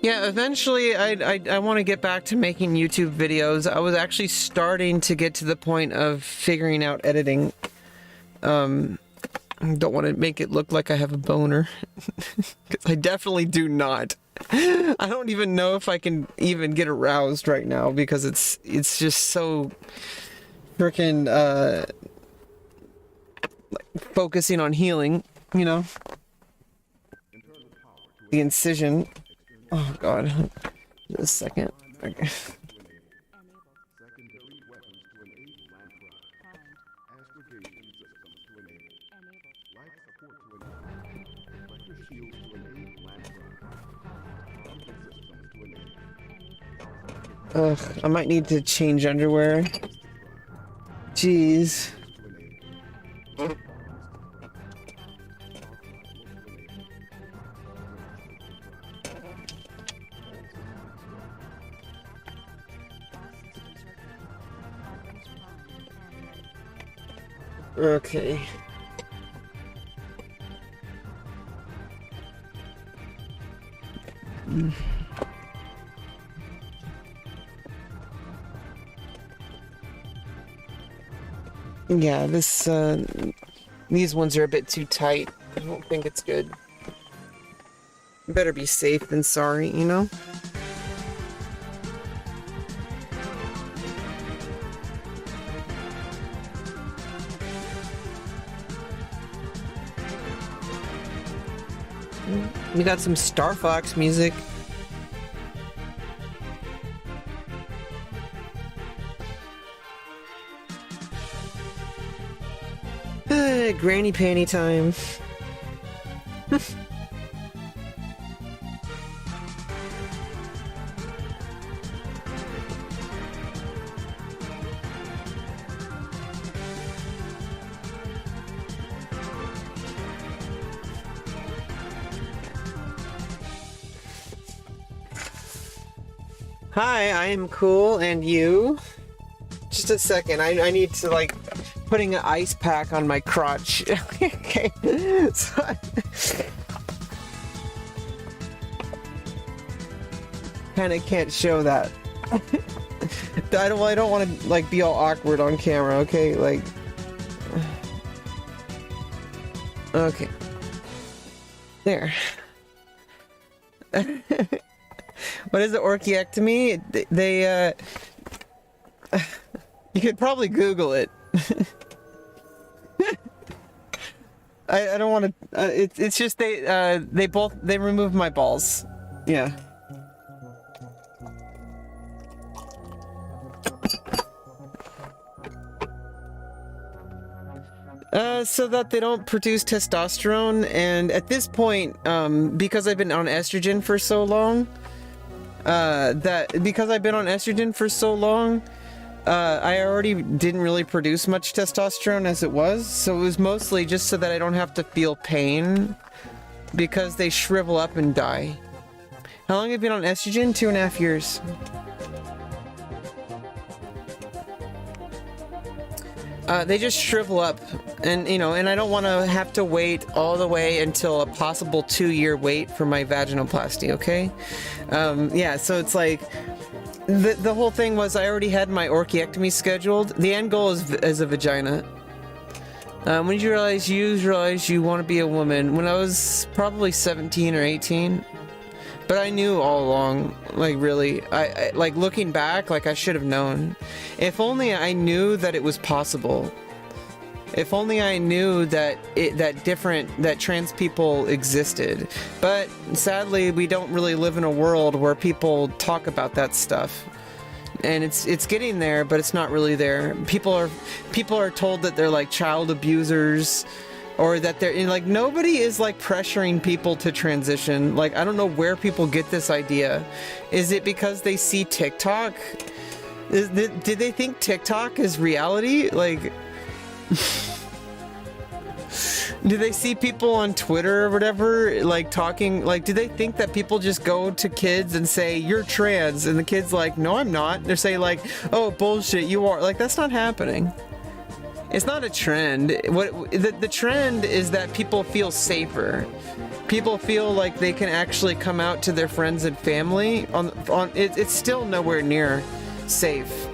Yeah, eventually I want to get back to making YouTube videos. I was actually starting to get to the point of figuring out editing. Don't want to make it look like I have a boner. 'Cause I definitely do not. I don't even know if I can even get aroused right now because it's just so freaking like focusing on healing, you know. The incision. Oh god. Just a second. Okay. Ugh, I might need to change underwear. Jeez. Okay. Yeah, these ones are a bit too tight. I don't think it's good. Better be safe than sorry, you know? We got some Star Fox music. Granny panty time. Hi, I am cool, and you? Just a second, I need to, like, putting an ice pack on my crotch. Okay. So, kinda can't show that. I don't want to, like, be all awkward on camera, okay? Like... Okay. There. What is it, orchiectomy? They, you could probably Google it. I don't want to, it's just they removed my balls. Yeah. So that they don't produce testosterone, and at this point, because I've been on estrogen for so long, I already didn't really produce much testosterone as it was, so it was mostly just so that I don't have to feel pain, because they shrivel up and die. How long have you been on estrogen? 2.5 years. They just shrivel up, and and I don't want to have to wait all the way until a possible 2-year wait for my vaginoplasty, okay? Yeah, so it's like, the whole thing was I already had my orchiectomy scheduled. The end goal is a vagina. When did you realize you want to be a woman? When I was probably 17 or 18. But I knew all along, like, really, I like, looking back, like, I should have known. If only I knew that it was possible. If only I knew that that trans people existed. But sadly, we don't really live in a world where people talk about that stuff. And it's getting there, but it's not really there. People are told that they're, like, child abusers, or that they're, like, nobody is, like, pressuring people to transition. Like, I don't know where people get this idea. Is it because they see TikTok? Did they think TikTok is reality? Like, do they see people on Twitter or whatever, like, talking, like, do they think that people just go to kids and say, you're trans, and the kid's like, no, I'm not? They're saying, like, oh, bullshit, you are. Like, that's not happening. It's not a trend. The trend is that people feel safer. People feel like they can actually come out to their friends and family. It's still nowhere near safe.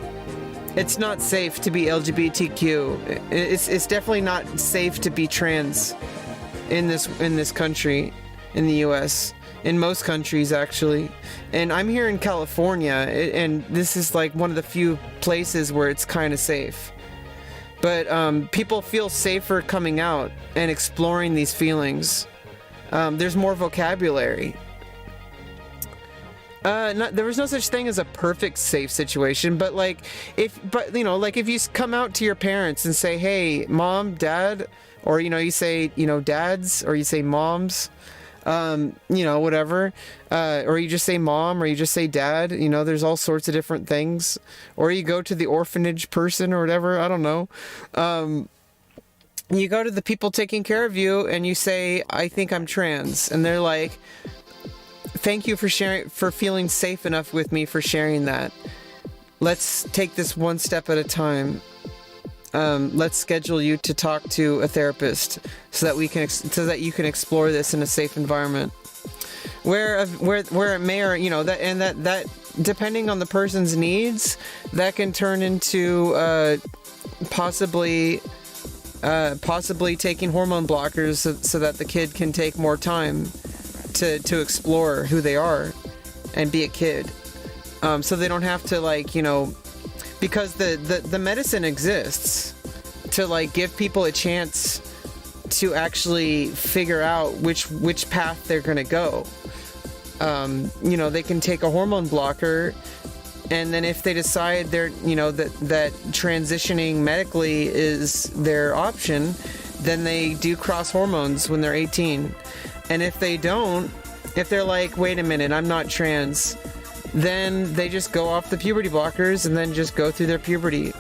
It's not safe to be LGBTQ. It's definitely not safe to be trans in this country, in the U.S. In most countries, actually. And I'm here in California, and this is, like, one of the few places where it's kind of safe. But people feel safer coming out and exploring these feelings. There's more vocabulary. There was no such thing as a perfect safe situation, but, like, if you come out to your parents and say, hey, mom, dad, or, you say, dads, or you say moms, whatever, or you just say mom, or you just say dad, there's all sorts of different things, or you go to the orphanage person or whatever, I don't know, you go to the people taking care of you and you say, I think I'm trans, and they're like, thank you for feeling safe enough with me for sharing that. Let's take this one step at a time. Let's schedule you to talk to a therapist so that you can explore this in a safe environment, where it may, or that depending on the person's needs, that can turn into possibly taking hormone blockers so that the kid can take more time to explore who they are and be a kid, so they don't have to, like, because the medicine exists to, like, give people a chance to actually figure out which path they're going to go. You know, they can take a hormone blocker, and then if they decide they're, you know, that transitioning medically is their option, then they do cross hormones when they're 18. And if they don't, if they're like, wait a minute, I'm not trans, then they just go off the puberty blockers and then just go through their puberty.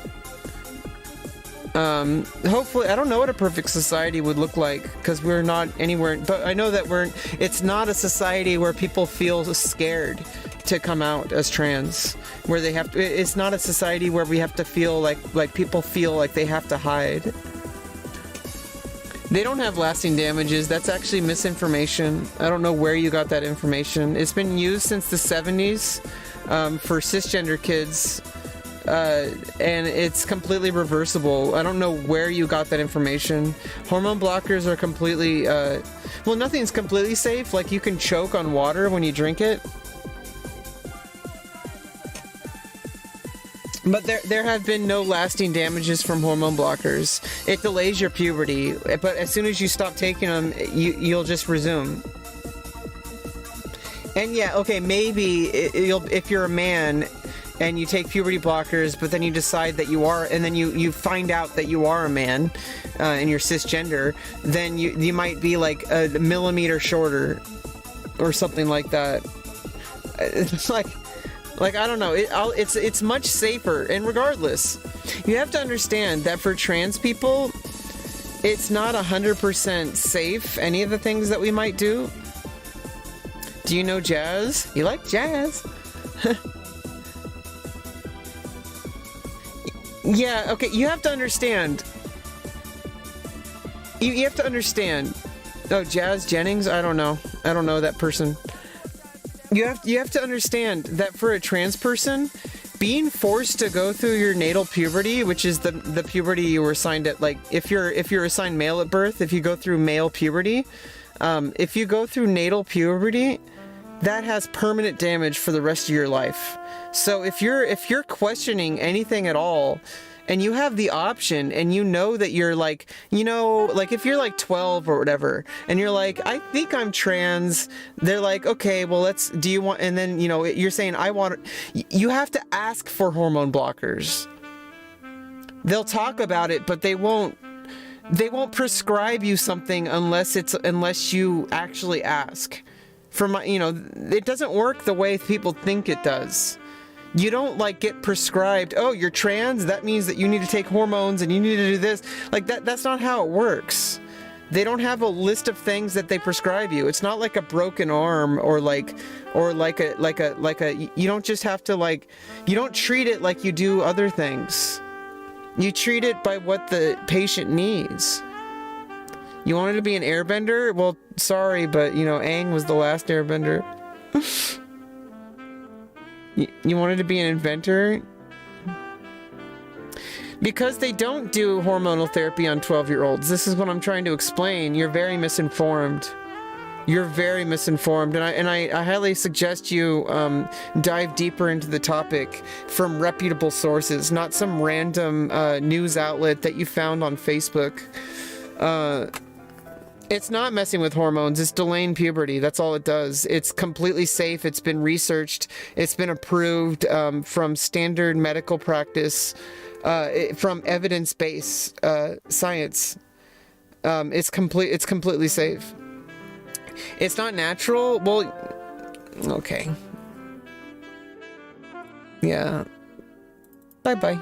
Hopefully, I don't know what a perfect society would look like, because we're not anywhere, but I know that it's not a society where people feel scared to come out as trans, where they have to, it's not a society where we have to feel like people feel like they have to hide. They don't have lasting damages. That's actually misinformation. I don't know where you got that information. It's been used since the 70s for cisgender kids, and it's completely reversible. I don't know where you got that information. Hormone blockers are completely, well, nothing's completely safe. Like, you can choke on water when you drink it. But there have been no lasting damages from hormone blockers. It delays your puberty, but as soon as you stop taking them, you'll just resume. And yeah, okay, maybe if you're a man and you take puberty blockers, but then you decide that you are, and then you find out that you are a man, and you're cisgender, then you might be like a millimeter shorter, or something like that. It's like, I don't know, it's much safer. And regardless, you have to understand that for trans people, it's not 100% safe, any of the things that we might do. Do you know jazz? You like jazz? Yeah, okay, you have to understand. You have to understand. Oh, Jazz Jennings? I don't know that person. You have to understand that for a trans person, being forced to go through your natal puberty, which is the puberty you were assigned at, like, if you're assigned male at birth, if you go through male puberty, if you go through natal puberty, that has permanent damage for the rest of your life. So if you're questioning anything at all, and you have the option, and you know that you're like, you know, like if you're like 12 or whatever, and you're like, I think I'm trans, they're like, okay, well, do you want, and then, you know, you're saying, I want, you have to ask for hormone blockers. They'll talk about it, but they won't prescribe you something unless you actually ask. You know, it doesn't work the way people think it does. You don't like get prescribed, oh, you're trans, that means that you need to take hormones and you need to do this. Like that's not how it works. They don't have a list of things that they prescribe you. It's not like a broken arm or like a you don't just have to, like, you don't treat it like you do other things. You treat it by what the patient needs. You wanted to be an airbender? Well, sorry, but, you know, Aang was the last airbender. You wanted to be an inventor? Because they don't do hormonal therapy on 12-year-olds. This is what I'm trying to explain. You're very misinformed. You're very misinformed, and I highly suggest you dive deeper into the topic from reputable sources, not some random news outlet that you found on Facebook. It's not messing with hormones. It's delaying puberty. That's all it does. It's completely safe. It's been researched. It's been approved from standard medical practice, from evidence-based science. It's completely safe. It's not natural. Well, okay. Yeah. Bye-bye.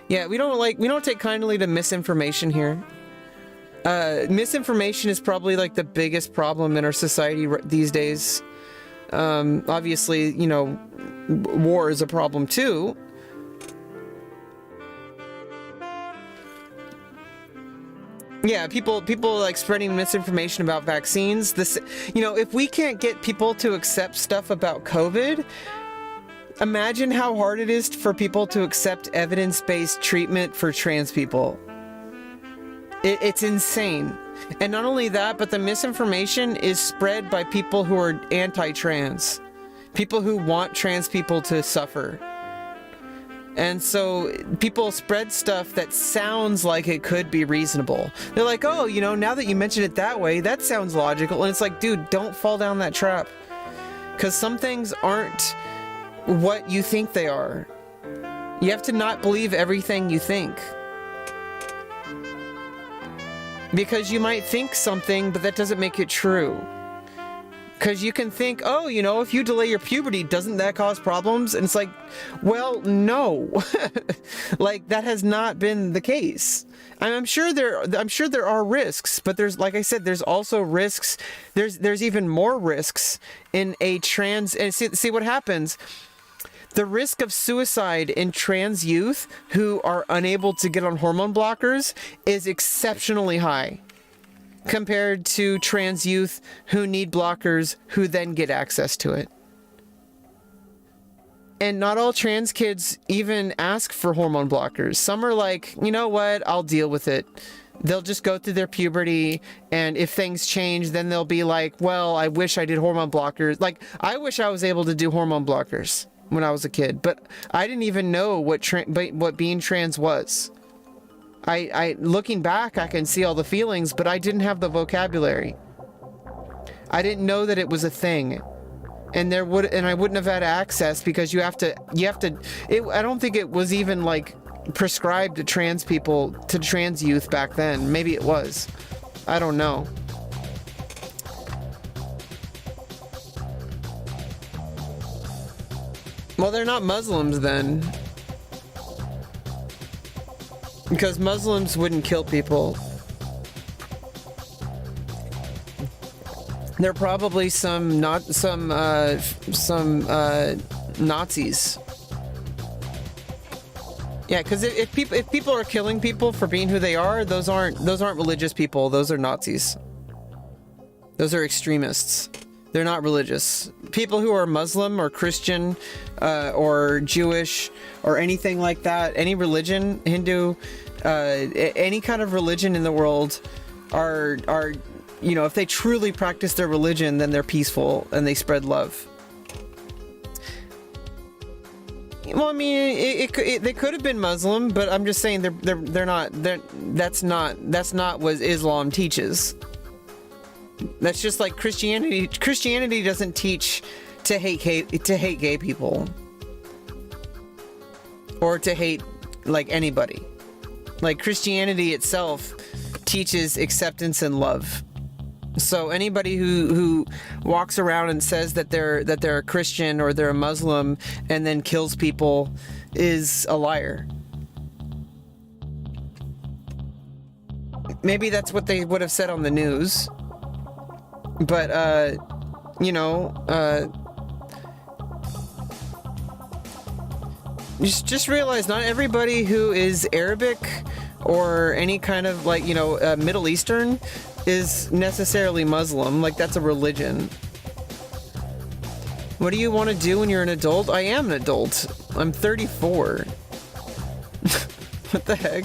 Yeah, we don't take kindly to misinformation here. Misinformation is probably like the biggest problem in our society these days. Obviously, you know, war is a problem too. Yeah, people like spreading misinformation about vaccines. This, you know, if we can't get people to accept stuff about COVID, imagine how hard it is for people to accept evidence-based treatment for trans people. It's insane. And not only that, but the misinformation is spread by people who are anti-trans. People who want trans people to suffer. And so people spread stuff that sounds like it could be reasonable. They're like, oh, you know, now that you mention it that way, that sounds logical. And it's like, dude, don't fall down that trap. Because some things aren't what you think they are. You have to not believe everything you think. Because you might think something, but that doesn't make it true. Because you can think, oh, you know, if you delay your puberty, doesn't that cause problems? And it's like, well, no. Like, that has not been the case. And I'm sure there are risks, but there's, like I said, there's also risks. There's even more risks in a trans, and see what happens. The risk of suicide in trans youth who are unable to get on hormone blockers is exceptionally high compared to trans youth who need blockers who then get access to it. And not all trans kids even ask for hormone blockers. Some are like, you know what, I'll deal with it. They'll just go through their puberty, and if things change, then they'll be like, well, I wish I did hormone blockers. Like, I wish I was able to do hormone blockers when I was a kid, but I didn't even know what being trans was. I looking back, I can see all the feelings, but I didn't have the vocabulary. I didn't know that it was a thing, and I wouldn't have had access because you have to. I don't think it was even like prescribed to trans people, to trans youth back then. Maybe it was. I don't know. Well, they're not Muslims then. Because Muslims wouldn't kill people. They're probably some Nazis. Yeah, because if people are killing people for being who they are, those aren't religious people. Those are Nazis. Those are extremists. They're not religious. People who are Muslim or Christian or Jewish or anything like that, any religion, Hindu, any kind of religion in the world are, you know, if they truly practice their religion, then they're peaceful and they spread love. Well, I mean, they could have been Muslim, but I'm just saying they're not. That's not what Islam teaches. That's just like Christianity. Christianity doesn't teach to hate gay people or to hate like anybody. Like Christianity itself teaches acceptance and love. So anybody who walks around and says that they're a Christian or they're a Muslim and then kills people is a liar. Maybe that's what they would have said on the news. But, you know, just realize not everybody who is Arabic or any kind of, like, you know, Middle Eastern is necessarily Muslim. Like, that's a religion. What do you want to do when you're an adult? I am an adult. I'm 34. What the heck?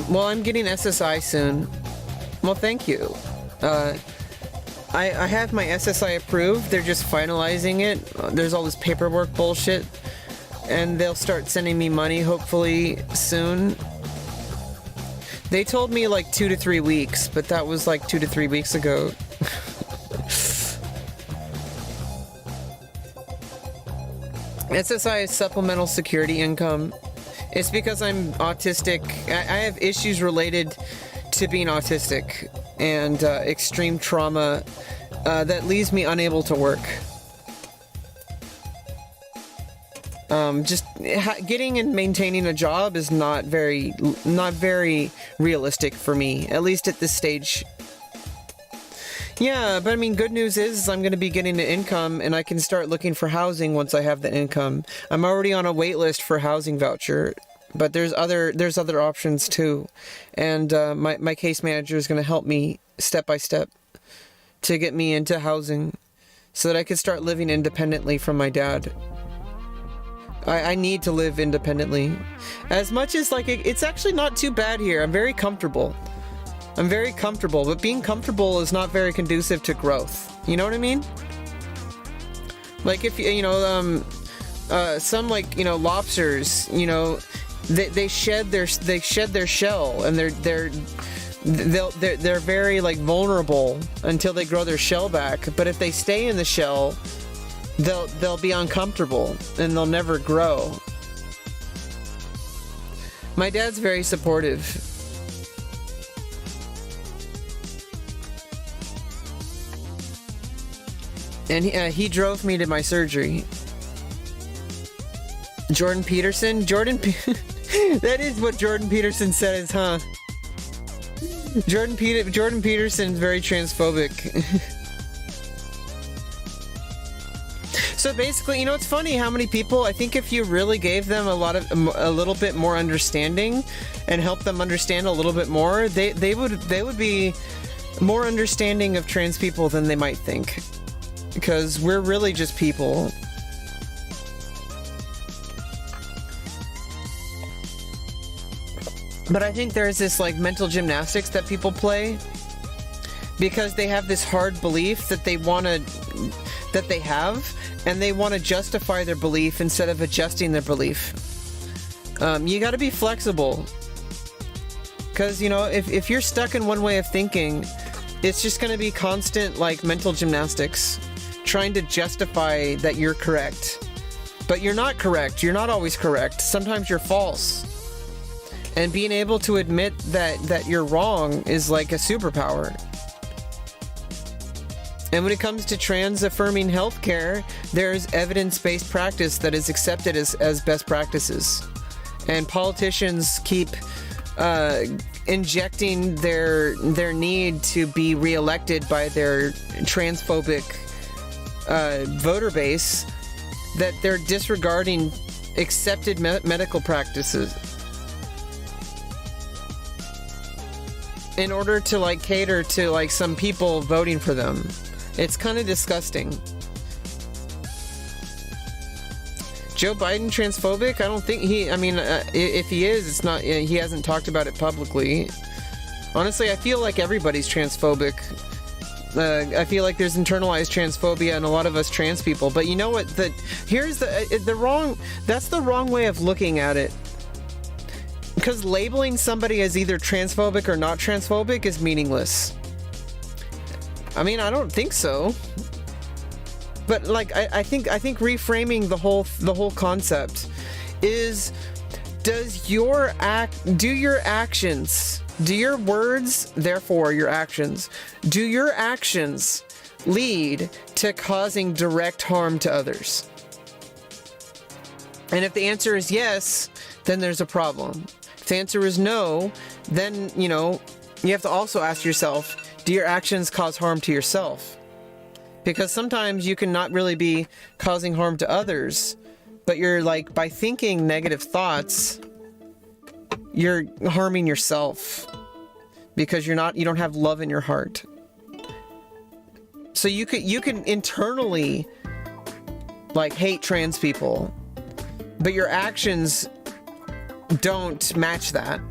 Well, I'm getting SSI soon. Well, thank you. I have my SSI approved. They're just finalizing it. There's all this paperwork bullshit. And they'll start sending me money, hopefully, soon. They told me like 2 to 3 weeks, but that was like 2 to 3 weeks ago. SSI is supplemental security income. It's because I'm autistic. I have issues related to being autistic and extreme trauma that leaves me unable to work. Just getting and maintaining a job is not very realistic for me, at least at this stage. Yeah, but I mean, good news is I'm going to be getting an income and I can start looking for housing once I have the income. I'm already on a wait list for a housing voucher, but there's other options too. And my case manager is going to help me step by step to get me into housing so that I can start living independently from my dad. I need to live independently. As much as, like, it's actually not too bad here. I'm very comfortable. I'm very comfortable, but being comfortable is not very conducive to growth. You know what I mean? Like if some like lobsters, they shed their shell, and they're very like vulnerable until they grow their shell back. But if they stay in the shell, they'll be uncomfortable and they'll never grow. My dad's very supportive. And he drove me to my surgery. Jordan Peterson? That is what Jordan Peterson says, huh? Jordan Peterson's very transphobic. So basically, it's funny how many people, I think if you really gave them a little bit more understanding and helped them understand a little bit more, they would be more understanding of trans people than they might think. Because we're really just people. But I think there's this like mental gymnastics that people play because they have this hard belief that they have, and they want to justify their belief instead of adjusting their belief. You got to be flexible, because if you're stuck in one way of thinking, it's just going to be constant like mental gymnastics trying to justify that you're correct. But you're not correct. You're not always correct. Sometimes you're false. And being able to admit that you're wrong is like a superpower. And when it comes to trans-affirming healthcare, there's evidence-based practice that is accepted as best practices. And politicians keep injecting their need to be reelected by their transphobic voter base, that they're disregarding accepted medical practices in order to like cater to like some people voting for them. It's kind of disgusting. Joe Biden transphobic? I don't think if he is, it's not, he hasn't talked about it publicly. Honestly, I feel like everybody's transphobic. I feel like there's internalized transphobia in a lot of us trans people. But you know what? That's the wrong way of looking at it. Because labeling somebody as either transphobic or not transphobic is meaningless. I mean, I don't think so. But like, I think reframing the whole concept is, do your actions, do your words, therefore your actions, do your actions lead to causing direct harm to others? And if the answer is yes, then there's a problem. If the answer is no, then, you have to also ask yourself, do your actions cause harm to yourself? Because sometimes you can not really be causing harm to others, but you're like, by thinking negative thoughts, you're harming yourself because you don't have love in your heart. So you can internally like hate trans people, but your actions don't match that.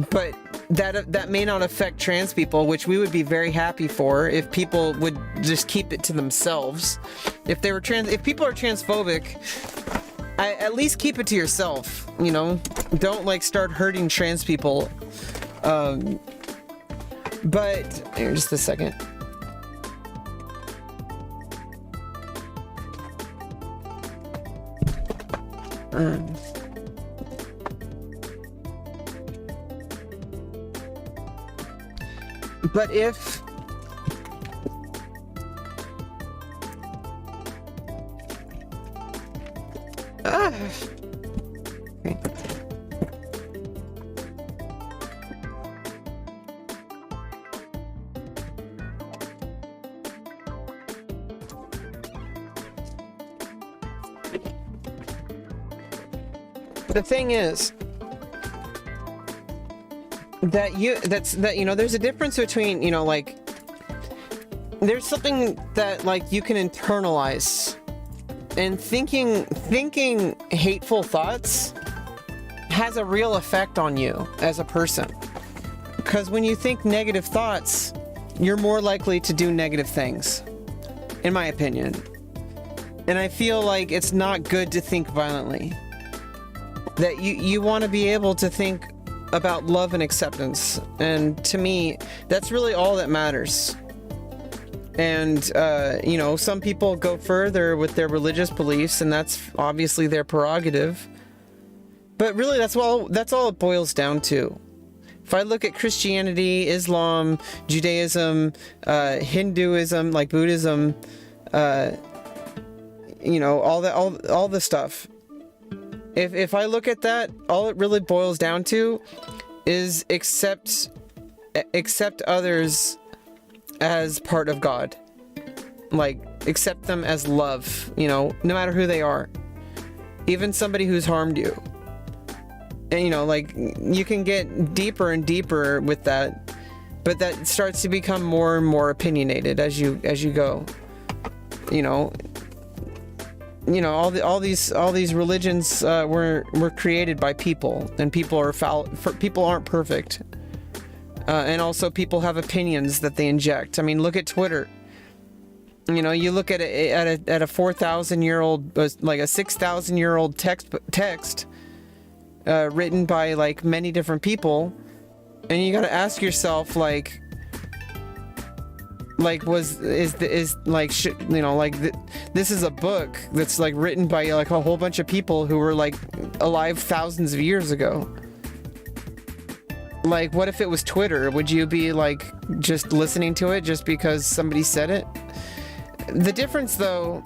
But that may not affect trans people, which we would be very happy for if people would just keep it to themselves. If people are transphobic, at least keep it to yourself, Don't like start hurting trans people. But here, just a second. But if okay. The thing is that there's a difference between, like, there's something that like you can internalize, and thinking hateful thoughts has a real effect on you as a person. Because when you think negative thoughts, you're more likely to do negative things, in my opinion. And I feel like it's not good to think violently. That you want to be able to think about love and acceptance. And to me, that's really all that matters. And, you know, some people go further with their religious beliefs, and that's obviously their prerogative. But really, that's all it boils down to. If I look at Christianity, Islam, Judaism, Hinduism, like Buddhism, you know, all the stuff. If I look at that, all it really boils down to is accept others as part of God. Like, accept them as love, you know, no matter who they are. Even somebody who's harmed you. And, you know, like, you can get deeper and deeper with that, but that starts to become more and more opinionated as you go. You know, all these religions were created by people, and people aren't perfect. And also people have opinions that they inject. I mean, look at Twitter. You know, you look at a 4,000-year-old, like a 6,000-year-old text written by like many different people, and you got to ask yourself, this is a book that's like written by like a whole bunch of people who were like alive thousands of years ago. Like, what if it was Twitter? Would you be like just listening to it just because somebody said it? The difference, though,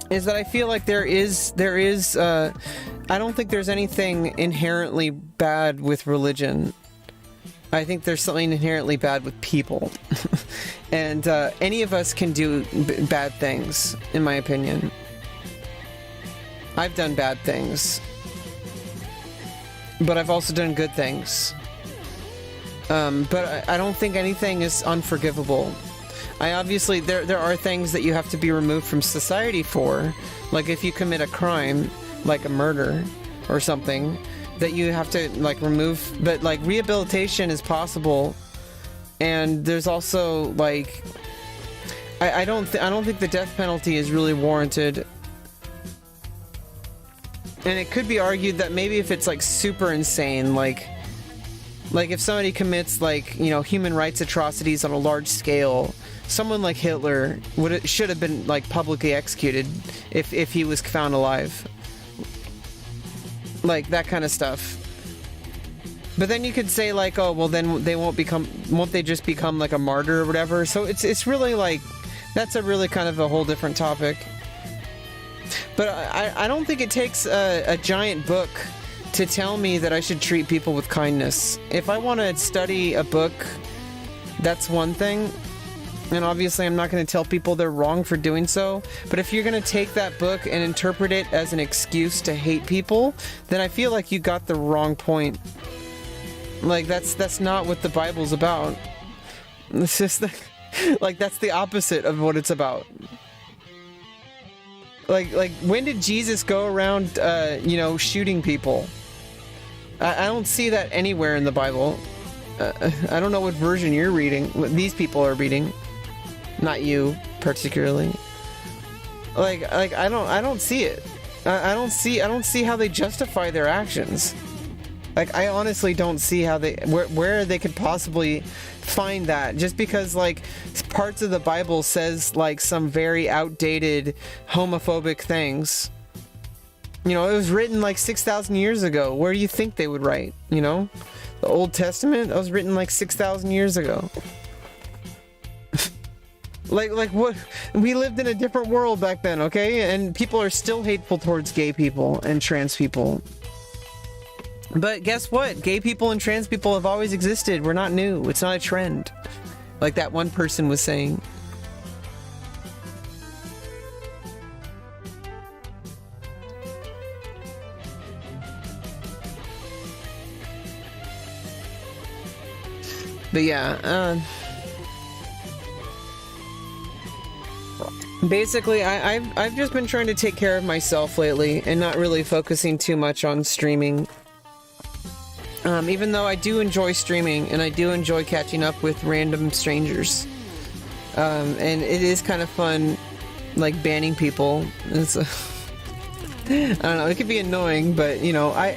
is that I feel like there is I don't think there's anything inherently bad with religion. I think there's something inherently bad with people. And any of us can do bad things, in my opinion. I've done bad things. But I've also done good things. But I don't think anything is unforgivable. Obviously, there are things that you have to be removed from society for. Like if you commit a crime, like a murder or something, that you have to like remove. But like rehabilitation is possible. And there's also like, I don't think the death penalty is really warranted. And it could be argued that maybe if it's like super insane, like if somebody commits like, you know, human rights atrocities on a large scale, someone like Hitler should have been like publicly executed if he was found alive. Like that kind of stuff. But then you could say like, oh well, then won't they just become like a martyr or whatever? So it's really like, that's a really kind of a whole different topic. But I don't think it takes a giant book to tell me that I should treat people with kindness. If I want to study a book, that's one thing. And obviously I'm not going to tell people they're wrong for doing so. But if you're going to take that book and interpret it as an excuse to hate people, then I feel like you got the wrong point. Like that's not what the Bible's about. It's just like that's the opposite of what it's about. Like when did Jesus go around, you know, shooting people? I don't see that anywhere in the Bible. I don't know what version you're reading, what these people are reading. Not you, particularly. Like I don't see it. I don't see how they justify their actions. Like, I honestly don't see how where they could possibly find that, just because like parts of the Bible says like some very outdated homophobic things. You know, it was written like 6,000 years ago. Where do you think they would write? You know, the Old Testament, that was written like 6,000 years ago. like what? We lived in a different world back then, okay? And people are still hateful towards gay people and trans people. But guess what? Gay people and trans people have always existed. We're not new. It's not a trend. Like that one person was saying. But yeah, basically I've just been trying to take care of myself lately and not really focusing too much on streaming. Even though I do enjoy streaming and I do enjoy catching up with random strangers. And it is kind of fun, like, banning people. It's I don't know, it could be annoying, but, you know, I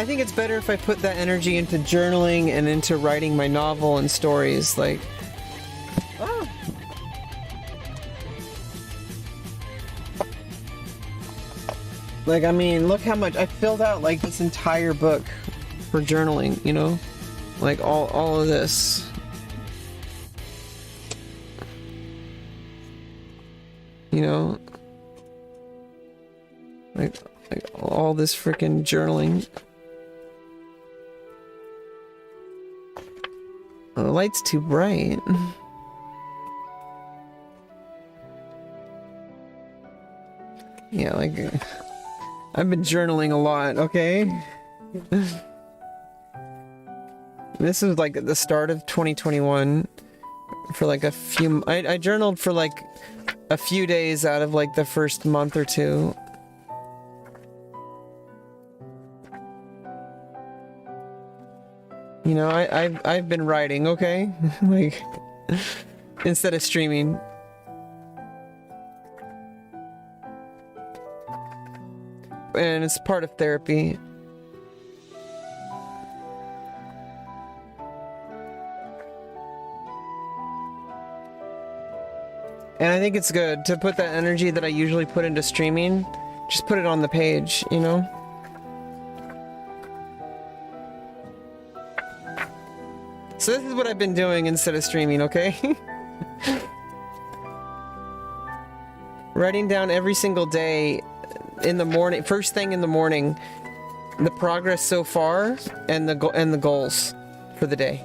think it's better if I put that energy into journaling and into writing my novel and stories, like... Oh. Like, I mean, look how much... I filled out, like, this entire book for journaling, you know? Like, all of this. You know? Like all this freaking journaling. Oh, the light's too bright. Yeah, like... I've been journaling a lot, okay? This was like at the start of 2021 for like a few... I journaled for like a few days out of like the first month or two. You know, I've been writing, okay? Like, instead of streaming. And it's part of therapy. And I think it's good to put that energy that I usually put into streaming, just put it on the page, you know? So this is what I've been doing instead of streaming, okay? Writing down every single day in the morning, first thing in the morning, the progress so far and the goals for the day.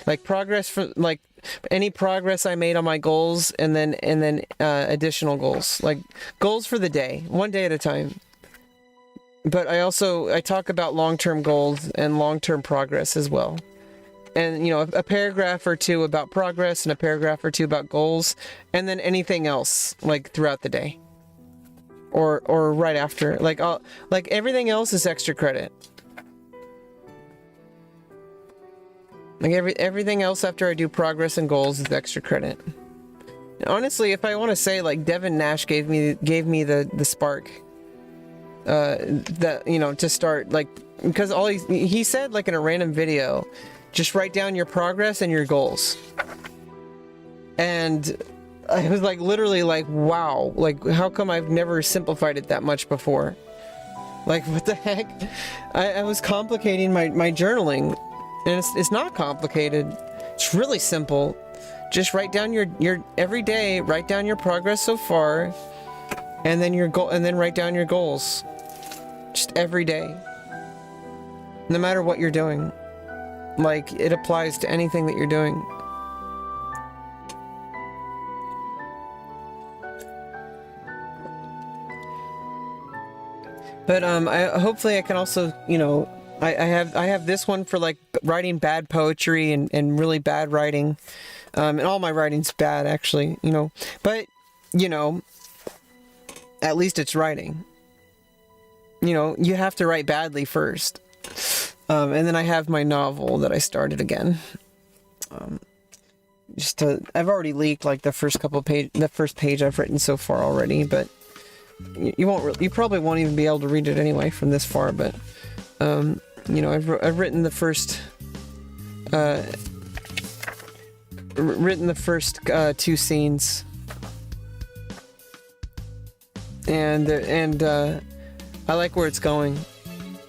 Like progress for like any progress I made on my goals, and then additional goals, like goals for the day, one day at a time. But I talk about long-term goals and long-term progress as well. And, you know, a paragraph or two about progress and a paragraph or two about goals, and then anything else, like, throughout the day. Or right after. Like, everything else is extra credit. Like, everything else after I do progress and goals is extra credit. And honestly, if I want to say, like, Devin Nash gave me the spark. That, you know, to start, like, because all he said, like, in a random video... Just write down your progress and your goals. And I was like, literally like, wow, like, how come I've never simplified it that much before? Like, what the heck? I was complicating my journaling, and it's not complicated. It's really simple. Just write down your every day, write down your progress so far, and then your goal, and then write down your goals. Just every day. No matter what you're doing. Like, it applies to anything that you're doing. But hopefully I can also, you know, I have this one for like writing bad poetry and really bad writing. And all my writing's bad, actually, you know. But, you know, at least it's writing. You know, you have to write badly first. And then I have my novel that I started again. I've already leaked like the first page I've written so far already, but you probably won't even be able to read it anyway from this far. But you know, I've written the first two scenes, and I like where it's going.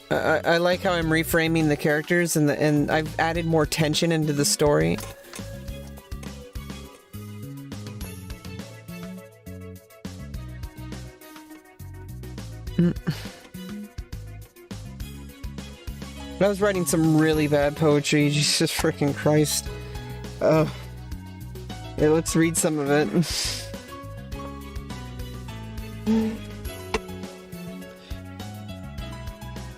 I like how I'm reframing the characters, and I've added more tension into the story. I was writing some really bad poetry, Jesus freaking Christ. Yeah, let's read some of it.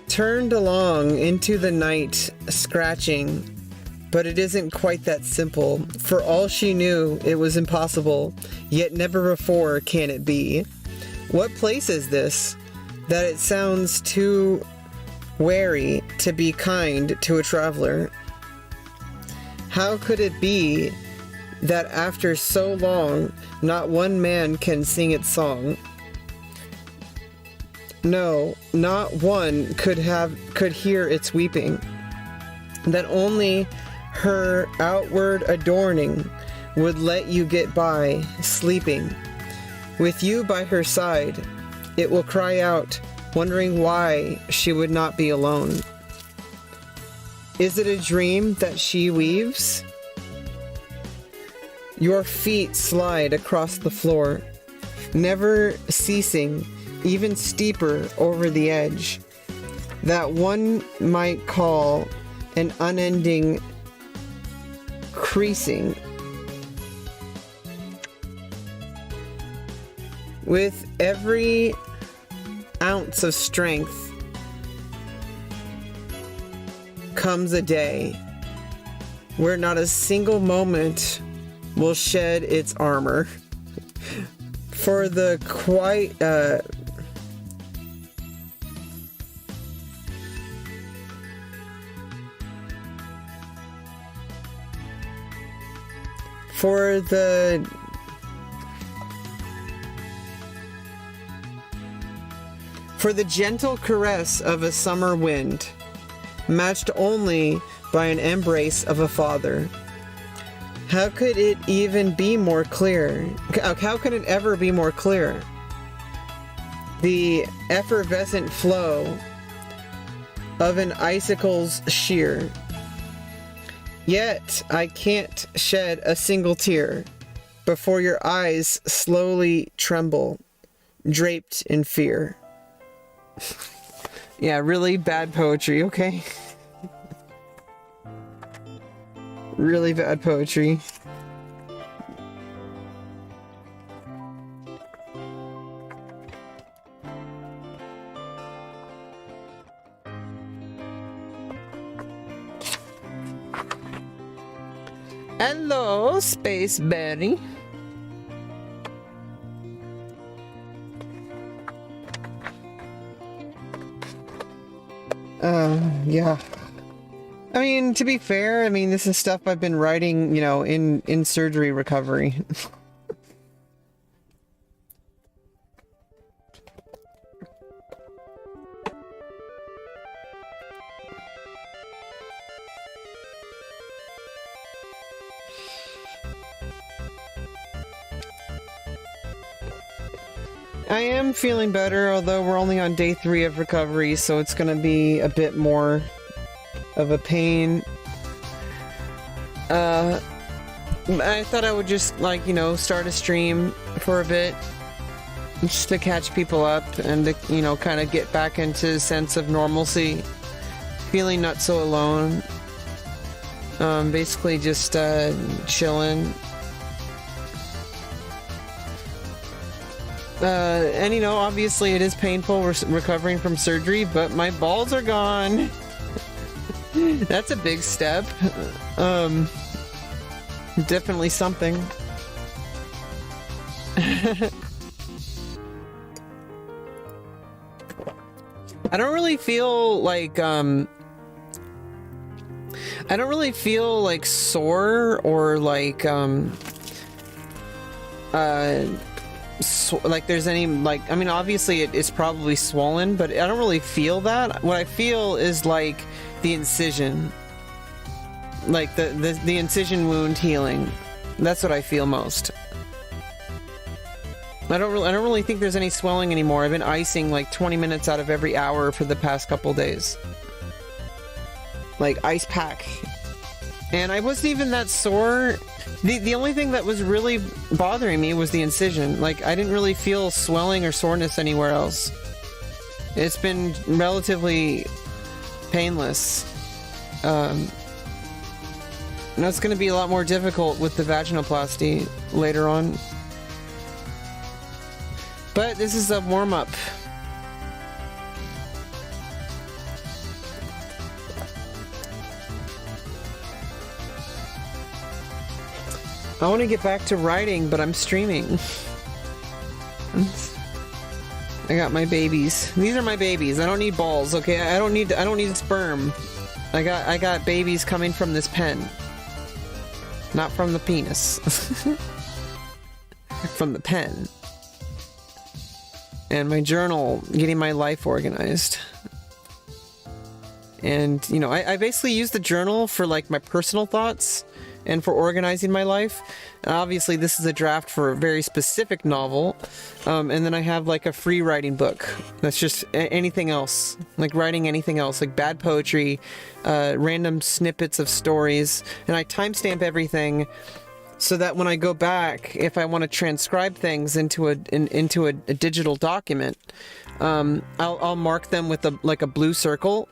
Turned along into the night, scratching, but it isn't quite that simple. For all she knew, it was impossible, yet never before can it be. What place is this? That it sounds too wary to be kind to a traveler. How could it be that after so long, not one man can sing its song? No, not one could hear its weeping. That only her outward adorning would let you get by, sleeping. With you by her side, it will cry out, wondering why she would not be alone. Is it a dream that she weaves? Your feet slide across the floor, never ceasing, even steeper over the edge, that one might call an unending creasing. With every ounce of strength comes a day where not a single moment will shed its armor. For the For the gentle caress of a summer wind, matched only by an embrace of a father. How could it even be more clear? How could it ever be more clear? The effervescent flow of an icicle's sheer. Yet I can't shed a single tear before your eyes slowly tremble, draped in fear. Yeah, really bad poetry, okay? Really bad poetry. Hello, Spaceberry. Yeah. I mean, to be fair, I mean, this is stuff I've been writing, you know, in surgery recovery. I am feeling better, although we're only on day 3 of recovery, so it's gonna be a bit more of a pain. I thought I would just, like, you know, start a stream for a bit, just to catch people up and to, you know, kind of get back into a sense of normalcy, feeling not so alone. Basically just chilling. And you know, obviously it is painful recovering from surgery, but my balls are gone. That's a big step. Definitely something. I don't really feel like sore or like like there's any, like, I mean, obviously it's probably swollen, but I don't really feel that. What I feel is like the incision, like the incision wound healing. That's what I feel most. I don't really think there's any swelling anymore. I've been icing like 20 minutes out of every hour for the past couple days. Like ice pack. And I wasn't even that sore. The only thing that was really bothering me was the incision. Like, I didn't really feel swelling or soreness anywhere else. It's been relatively painless. Now it's going to be a lot more difficult with the vaginoplasty later on. But this is a warm-up. I want to get back to writing, but I'm streaming. I got my babies. These are my babies. I don't need balls, okay? I don't need sperm. I got babies coming from this pen. Not from the penis. From the pen. And my journal, getting my life organized. And, you know, I basically use the journal for, like, my personal thoughts and for organizing my life. Obviously, this is a draft for a very specific novel. And then I have, like, a free writing book. That's just anything else. Like, writing anything else. Like, bad poetry, random snippets of stories. And I timestamp everything so that when I go back, if I want to transcribe things into a digital document, I'll mark them with a blue circle.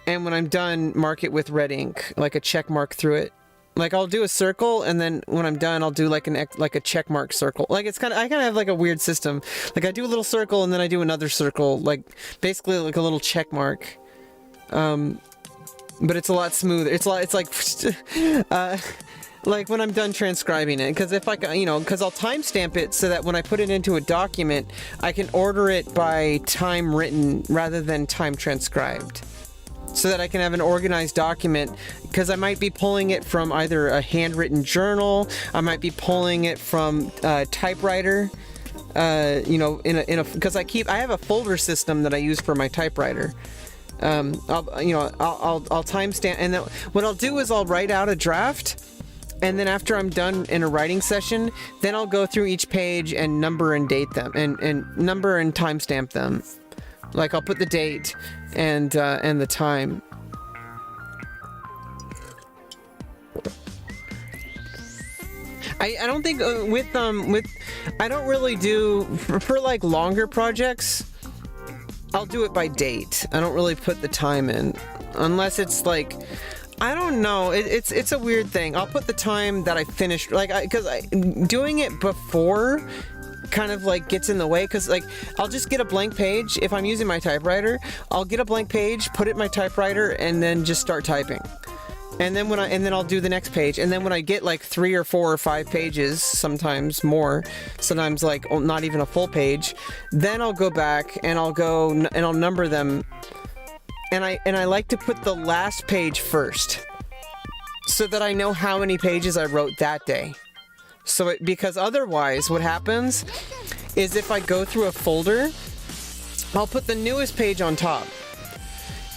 And when I'm done, mark it with red ink, like a check mark through it. Like, I'll do a circle, and then when I'm done, I'll do like a check mark circle. Like, I kind of have like a weird system. Like, I do a little circle, and then I do another circle, like basically like a little check mark. But it's a lot smoother. It's like like when I'm done transcribing it, because if because I'll timestamp it so that when I put it into a document, I can order it by time written rather than time transcribed. So that I can have an organized document, because I might be pulling it from either a handwritten journal, I might be pulling it from a typewriter, because I have a folder system that I use for my typewriter. I'll timestamp, and then what I'll do is I'll write out a draft, and then after I'm done in a writing session, then I'll go through each page and number and date them, and number and timestamp them. Like, I'll put the date and the time. I don't think I don't really do for like longer projects. I'll do it by date. I don't really put the time in unless it's like, I don't know. It's a weird thing. I'll put the time that I finished, like, because doing it before kind of like gets in the way, because like I'll just get a blank page. If I'm using my typewriter, I'll get a blank page, put it in my typewriter, and then just start typing. And then I'll do the next page. And then when I get like 3 or 4 or 5 pages, sometimes more, sometimes like not even a full page, then I'll go back and I'll number them. And I like to put the last page first, so that I know how many pages I wrote that day. Because otherwise what happens is if I go through a folder, I'll put the newest page on top,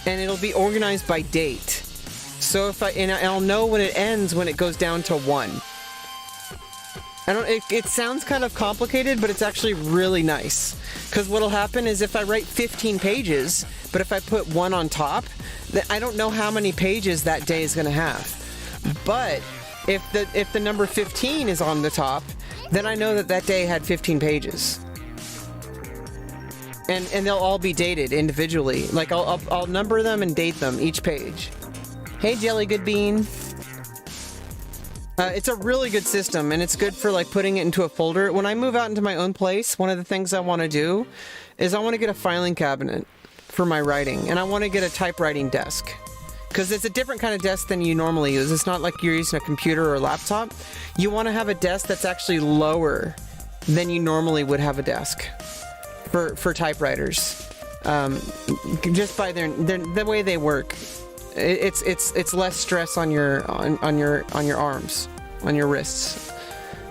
and it'll be organized by date. So I'll know when it ends when it goes down to 1. It sounds kind of complicated, but it's actually really nice. Because what'll happen is if I write 15 pages, but if I put 1 on top, then I don't know how many pages that day is going to have. But if the number 15 is on the top, then I know that day had 15 pages. And they'll all be dated individually. Like, I'll number them and date them, each page. Hey, Jelly Good Bean. It's a really good system, and it's good for like putting it into a folder. When I move out into my own place, one of the things I want to do is I want to get a filing cabinet for my writing, and I want to get a typewriting desk. Because it's a different kind of desk than you normally use. It's not like you're using a computer or a laptop. You want to have a desk that's actually lower than you normally would have a desk for typewriters. Just by the way they work, it's less stress on your arms, on your wrists,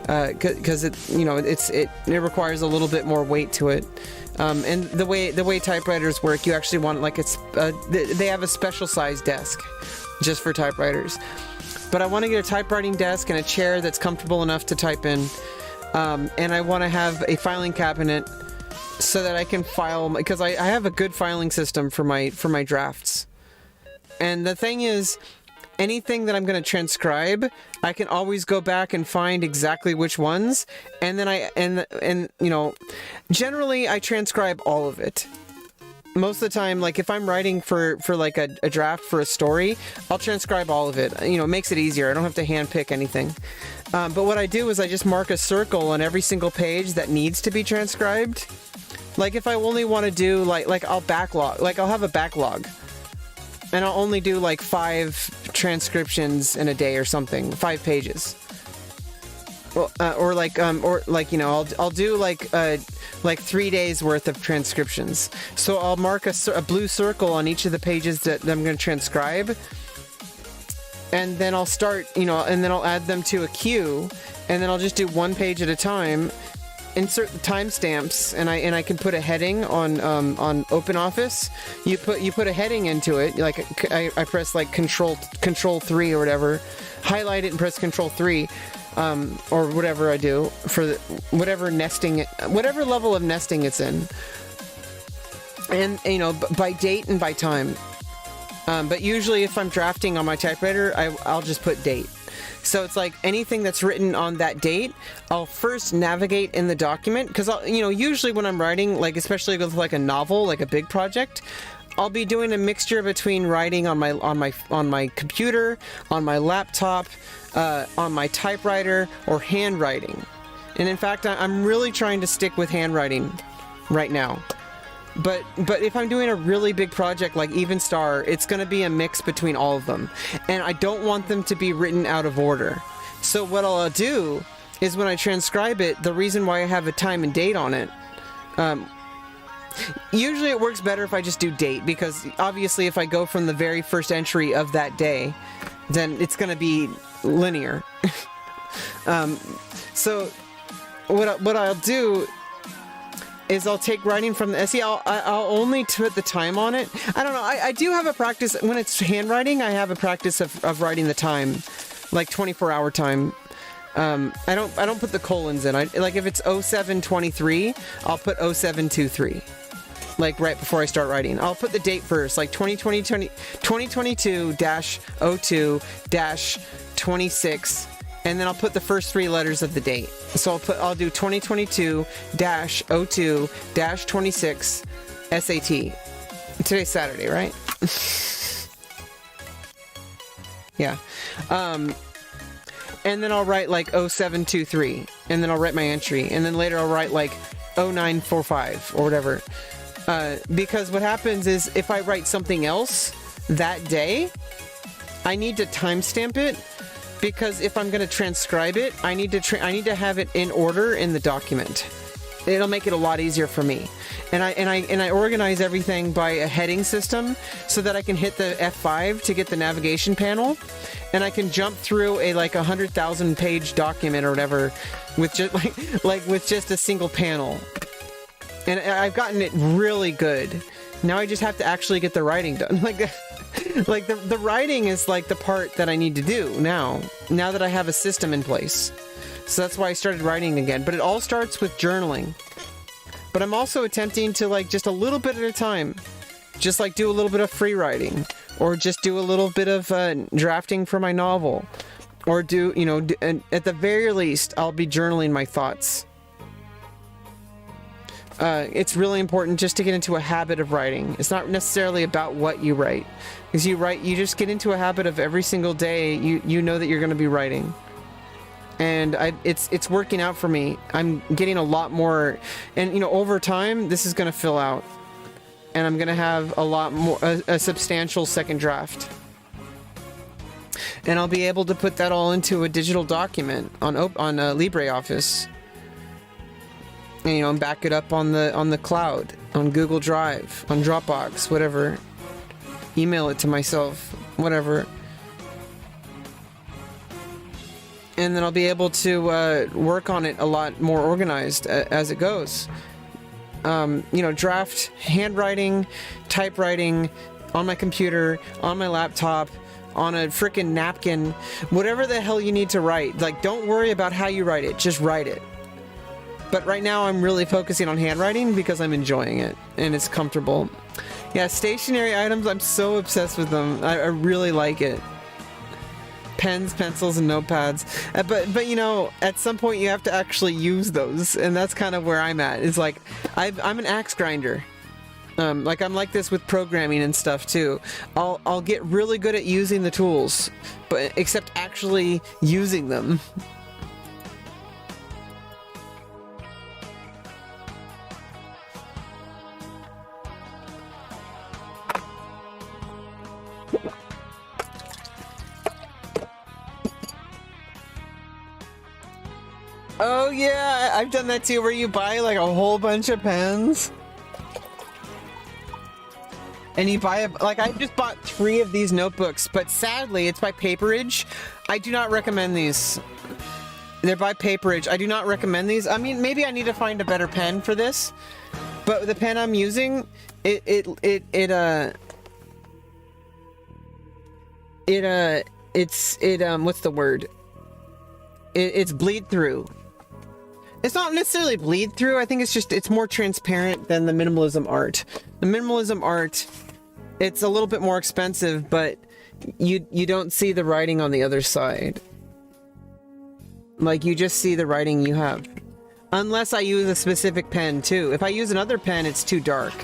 because it requires a little bit more weight to it. And the way typewriters work, you actually want they have a special sized desk just for typewriters. But I want to get a typewriting desk and a chair that's comfortable enough to type in, and I want to have a filing cabinet so that I can file, because I have a good filing system for my drafts. And the thing is, anything that I'm going to transcribe, I can always go back and find exactly which ones, and then generally I transcribe all of it. Most of the time, like if I'm writing for like a draft for a story, I'll transcribe all of it. It makes it easier. I don't have to handpick anything. But what I do is I just mark a circle on every single page that needs to be transcribed. Like if I only want to do like I'll have a backlog. And I'll only do like 5 transcriptions in a day or something, 5 pages. Well, or like, you know, I'll do like 3 days worth of transcriptions. So I'll mark a blue circle on each of the pages that I'm going to transcribe, and then I'll start, you know, and then I'll add them to a queue, and then I'll just do one page at a time, insert the timestamps, and I can put a heading on OpenOffice. You put a heading into it, like I press like control 3 or whatever, highlight it and press control 3. Or whatever I do for whatever level of nesting it's in, and you know, by date and by time. But usually, if I'm drafting on my typewriter, I'll just put date. So it's like anything that's written on that date, I'll first navigate in the document, because usually when I'm writing, like especially with like a novel, like a big project, I'll be doing a mixture between writing on my computer, on my laptop, on my typewriter, or handwriting. And in fact, I'm really trying to stick with handwriting right now. But if I'm doing a really big project like Evenstar, it's going to be a mix between all of them. And I don't want them to be written out of order. So what I'll do is when I transcribe it, the reason why I have a time and date on it, usually it works better if I just do date, because obviously if I go from the very first entry of that day, then it's going to be linear. So what I'll do is I'll take writing from the SE. I'll only put the time on it. I don't know. I do have a practice when it's handwriting. I have a practice of writing the time, like 24-hour time. I don't put the colons in. Like if it's 0723, I'll put 0723. Like right before I start writing, I'll put the date first, like 2022-02-26, and then I'll put the first 3 letters of the date. So I'll do 2022-02-26 SAT. Today's Saturday, right? Yeah. And then I'll write like 0723, and then I'll write my entry, and then later I'll write like 0945 or whatever. Because what happens is if I write something else that day, I need to timestamp it, because if I'm going to transcribe it, I need to have it in order in the document. It'll make it a lot easier for me. And I organize everything by a heading system so that I can hit the F5 to get the navigation panel, and I can jump through a like 100,000 page document or whatever with just with just a single panel. And I've gotten it really good. Now I just have to actually get the writing done. Like the writing is like the part that I need to do now that I have a system in place. So that's why I started writing again. But it all starts with journaling. But I'm also attempting to like just a little bit at a time, just like do a little bit of free writing, or just do a little bit of drafting for my novel, or do, and at the very least, I'll be journaling my thoughts. It's really important just to get into a habit of writing. It's not necessarily about what you write, because you just get into a habit of every single day you know that you're going to be writing. And it's working out for me. I'm getting a lot more, and over time this is going to fill out, and I'm going to have a lot more, a substantial second draft, and I'll be able to put that all into a digital document on LibreOffice. And back it up on the cloud, on Google Drive, on Dropbox, whatever. Email it to myself, whatever. And then I'll be able to work on it a lot more organized as it goes. Draft, handwriting, typewriting, on my computer, on my laptop, on a frickin' napkin, whatever the hell you need to write. Like, don't worry about how you write it, just write it. But right now I'm really focusing on handwriting because I'm enjoying it and it's comfortable. Yeah, stationary items, I'm so obsessed with them. I really like it. Pens, pencils, and notepads. But at some point you have to actually use those, and that's kind of where I'm at. It's like I'm an axe grinder. I'm like this with programming and stuff too. I'll get really good at using the tools, but except actually using them. Oh yeah, I've done that too, where you buy like a whole bunch of pens. And you buy like I just bought 3 of these notebooks, but sadly it's by Paperage. I do not recommend these. They're by Paperage. I do not recommend these. I mean, maybe I need to find a better pen for this, but the pen I'm using, it's what's the word? It's bleed through. It's not necessarily bleed through. I think it's more transparent than the minimalism art. The minimalism art, it's a little bit more expensive, but you don't see the writing on the other side. Like, you just see the writing you have. Unless I use a specific pen too. If I use another pen, it's too dark.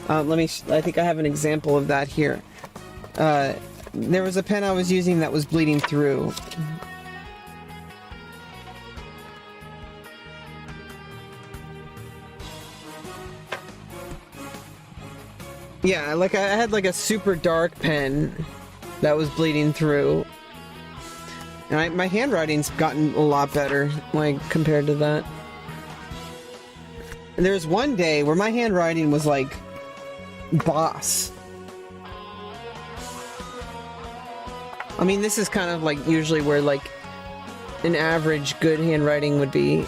I think I have an example of that here. There was a pen I was using that was bleeding through. Yeah, like I had like a super dark pen that was bleeding through. And my handwriting's gotten a lot better, like, compared to that. And there's one day where my handwriting was like boss. I mean, this is kind of like usually where like an average good handwriting would be.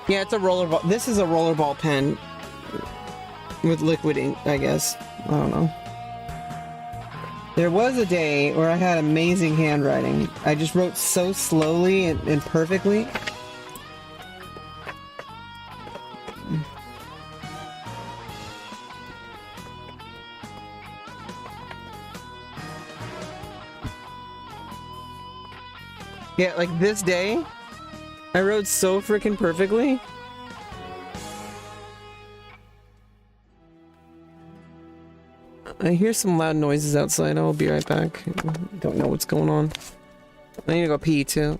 Yeah, it's a rollerball. This is a rollerball pen with liquid ink, I guess. I don't know. There was a day where I had amazing handwriting. I just wrote so slowly and perfectly. Yeah, like this day, I wrote so freaking perfectly. I hear some loud noises outside. I'll be right back. Don't know what's going on. I need to go pee too.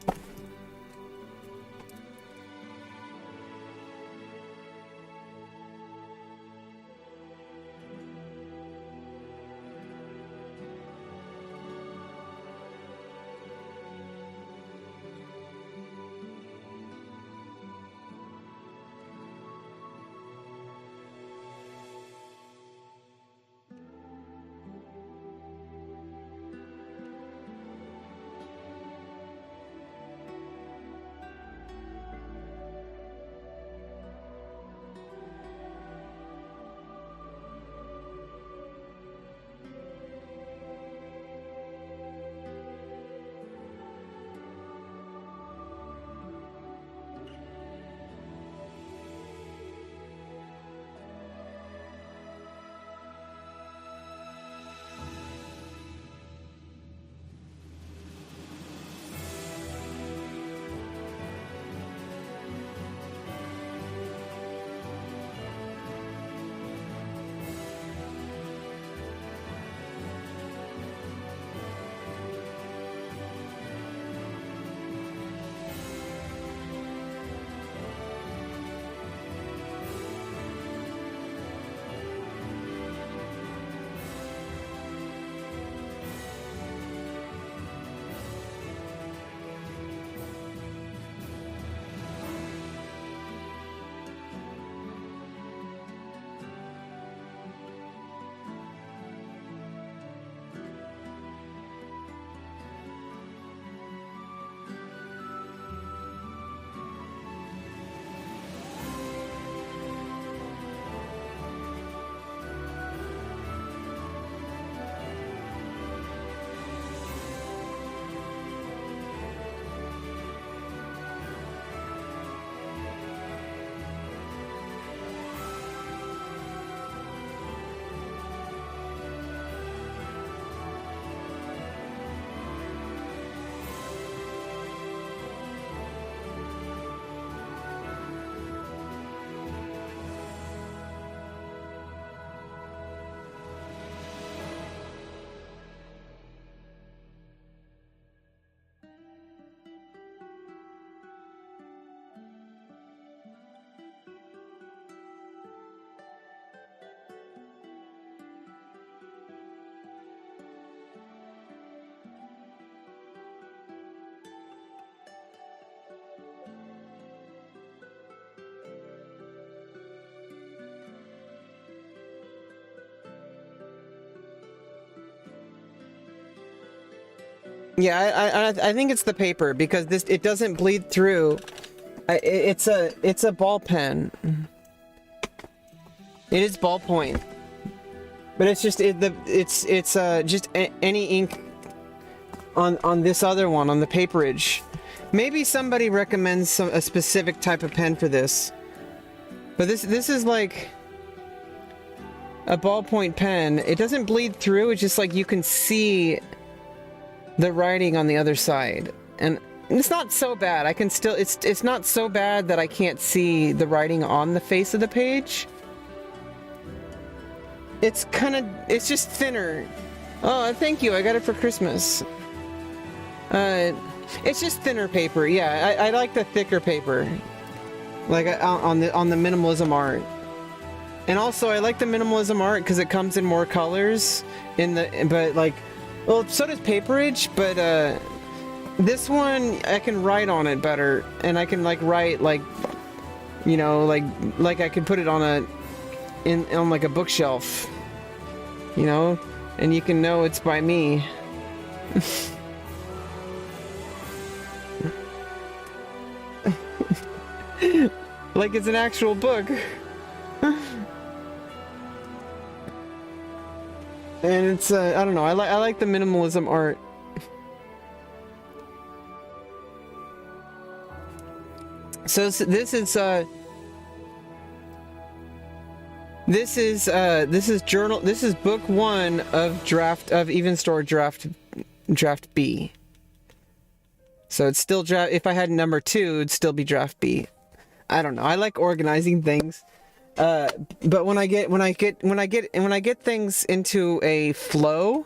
Yeah, I think it's the paper because it doesn't bleed through. It's a ball pen. It is ballpoint, but it's just just any ink on this other one on the paperage. Maybe somebody recommends a specific type of pen for this, but this is like a ballpoint pen. It doesn't bleed through. It's just like you can see the writing on the other side, and it's not so bad. I can still it's not so bad that I can't see the writing on the face of the page. It's just thinner. Oh, thank you. I got it for Christmas. It's just thinner paper. Yeah, I like the thicker paper, like on the minimalism art. And also, I like the minimalism art because it comes in more colors. Well, so does paperage, but this one I can write on it better, and I can write like I could put it on like a bookshelf, and you can know it's by me. Like it's an actual book. And it's I don't know, I like the minimalism art. So this is book 1 of Even Store draft B. So it's still if I had number 2, it'd still be draft B. I don't know. I like organizing things. But when I get things into a flow,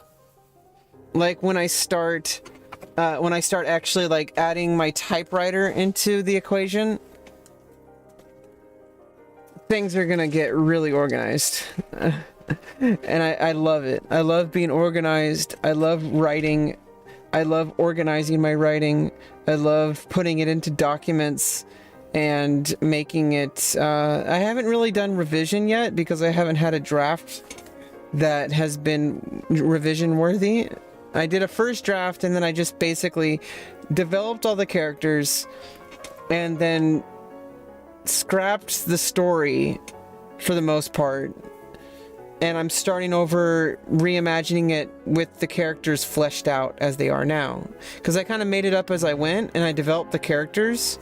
like when I start actually like adding my typewriter into the equation, things are gonna get really organized. And I love it. I love being organized. I love writing. I love organizing my writing. I love putting it into documents and making it, I haven't really done revision yet because I haven't had a draft that has been revision worthy. I did a first draft and then I just basically developed all the characters and then scrapped the story for the most part. And I'm starting over, reimagining it with the characters fleshed out as they are now. Because I kind of made it up as I went and I developed the characters.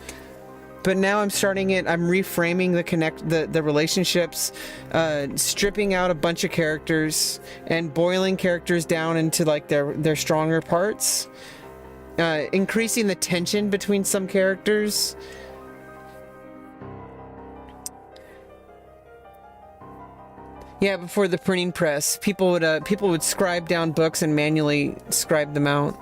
But now I'm starting it, I'm reframing the relationships, stripping out a bunch of characters and boiling characters down into like their stronger parts, increasing the tension between some characters. Yeah, before the printing press, people would scribe down books and manually scribe them out.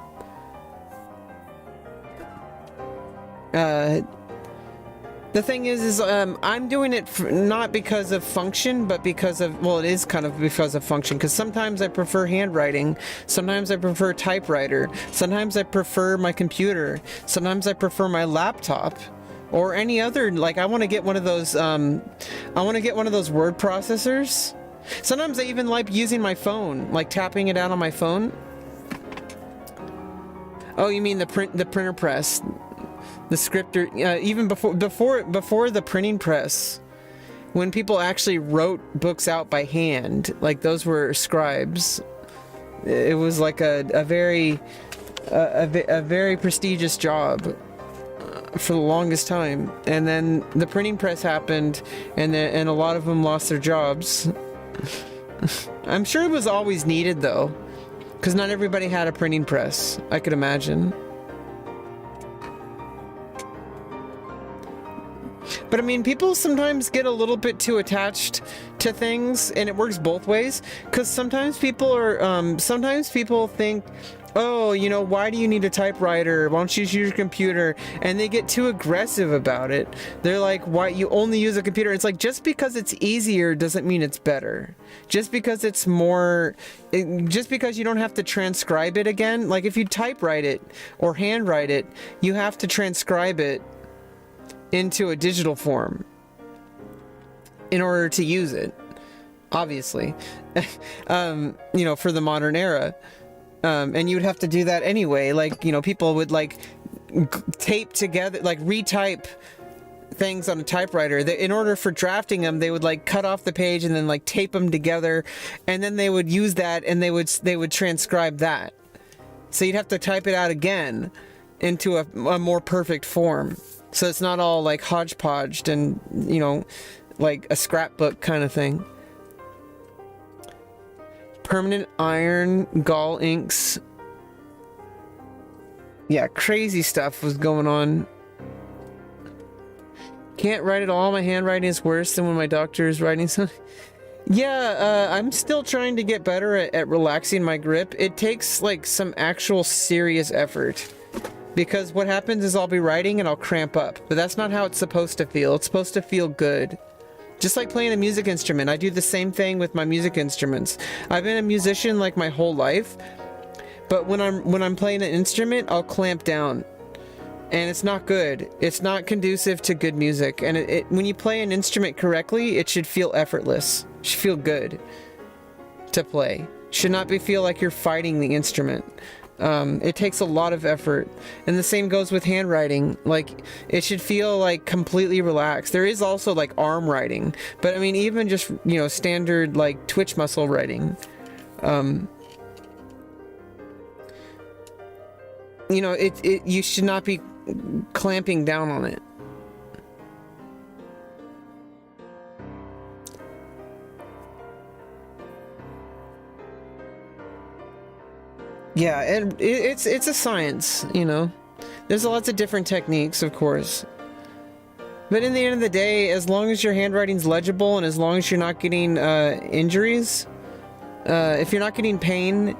The thing is I'm doing it not because of function, but because of, well, it is kind of because of function, because sometimes I prefer handwriting, sometimes I prefer typewriter, sometimes I prefer my computer, sometimes I prefer my laptop, or any other, like I want to get one of those, word processors. Sometimes I even like using my phone, like tapping it out on my phone. Oh, you mean the printer press. The scripter, even before the printing press, when people actually wrote books out by hand, like those were scribes. It was like a very prestigious job for the longest time. And then the printing press happened, and a lot of them lost their jobs. I'm sure it was always needed though, because not everybody had a printing press, I could imagine. But I mean, people sometimes get a little bit too attached to things, and it works both ways. Because sometimes people think, oh, why do you need a typewriter? Why don't you just use your computer? And they get too aggressive about it. They're like, why you only use a computer? It's like, just because it's easier doesn't mean it's better. Just because it's just because you don't have to transcribe it again. Like if you typewrite it or handwrite it, you have to transcribe it into a digital form in order to use it, obviously. For the modern era. And you would have to do that anyway. Like, you know, people would like tape together, like retype things on a typewriter. In order for drafting them, they would like cut off the page and then like tape them together, and then they would use that and they would transcribe that. So you'd have to type it out again into a more perfect form. So it's not all like hodgepodged and, you know, like a scrapbook kind of thing. Permanent iron, gall inks. Yeah, crazy stuff was going on. Can't write at all. My handwriting is worse than when my doctor is writing something. Yeah, I'm still trying to get better at relaxing my grip. It takes like some actual serious effort. Because what happens is I'll be writing and I'll cramp up. But that's not how it's supposed to feel. It's supposed to feel good. Just like playing a music instrument. I do the same thing with my music instruments. I've been a musician like my whole life. But when I'm playing an instrument, I'll clamp down. And it's not good. It's not conducive to good music. And when you play an instrument correctly, it should feel effortless. It should feel good to play. Should not feel like you're fighting the instrument. It takes a lot of effort. And the same goes with handwriting. Like, it should feel like completely relaxed. There is also like arm writing. But I mean, even just, you know, standard like twitch muscle writing. You know, you should not be clamping down on it. Yeah, and it's a science, you know. There's lots of different techniques, of course. But in the end of the day, as long as your handwriting's legible and as long as you're not getting injuries, if you're not getting pain,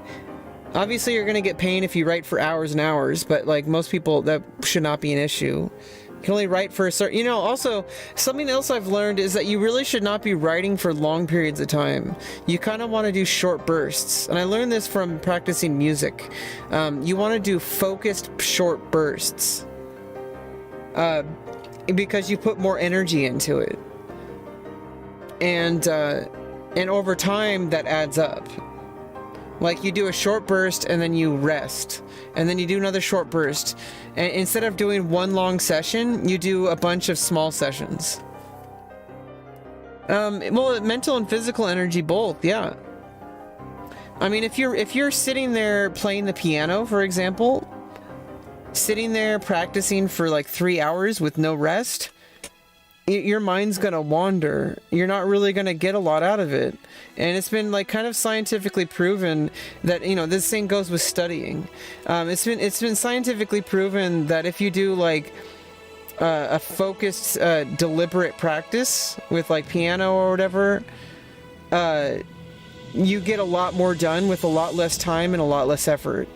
obviously you're going to get pain if you write for hours and hours, but like most people, that should not be an issue. You can only write for a certain... You know, also, something else I've learned is that you really should not be writing for long periods of time. You kind of want to do short bursts. And I learned this from practicing music. You want to do focused short bursts. Because you put more energy into it. And over time, that adds up. Like, you do a short burst and then you rest. And then you do another short burst. And instead of doing one long session, you do a bunch of small sessions. Well, mental and physical energy both, yeah. I mean, if you're sitting there playing the piano, for example, sitting there practicing for like 3 hours with no rest, your mind's gonna wander. You're not really gonna get a lot out of it. And it's been like kind of scientifically proven that, you know, this same goes with studying. It's been scientifically proven that if you do like a focused, deliberate practice with like piano or whatever, you get a lot more done with a lot less time and a lot less effort.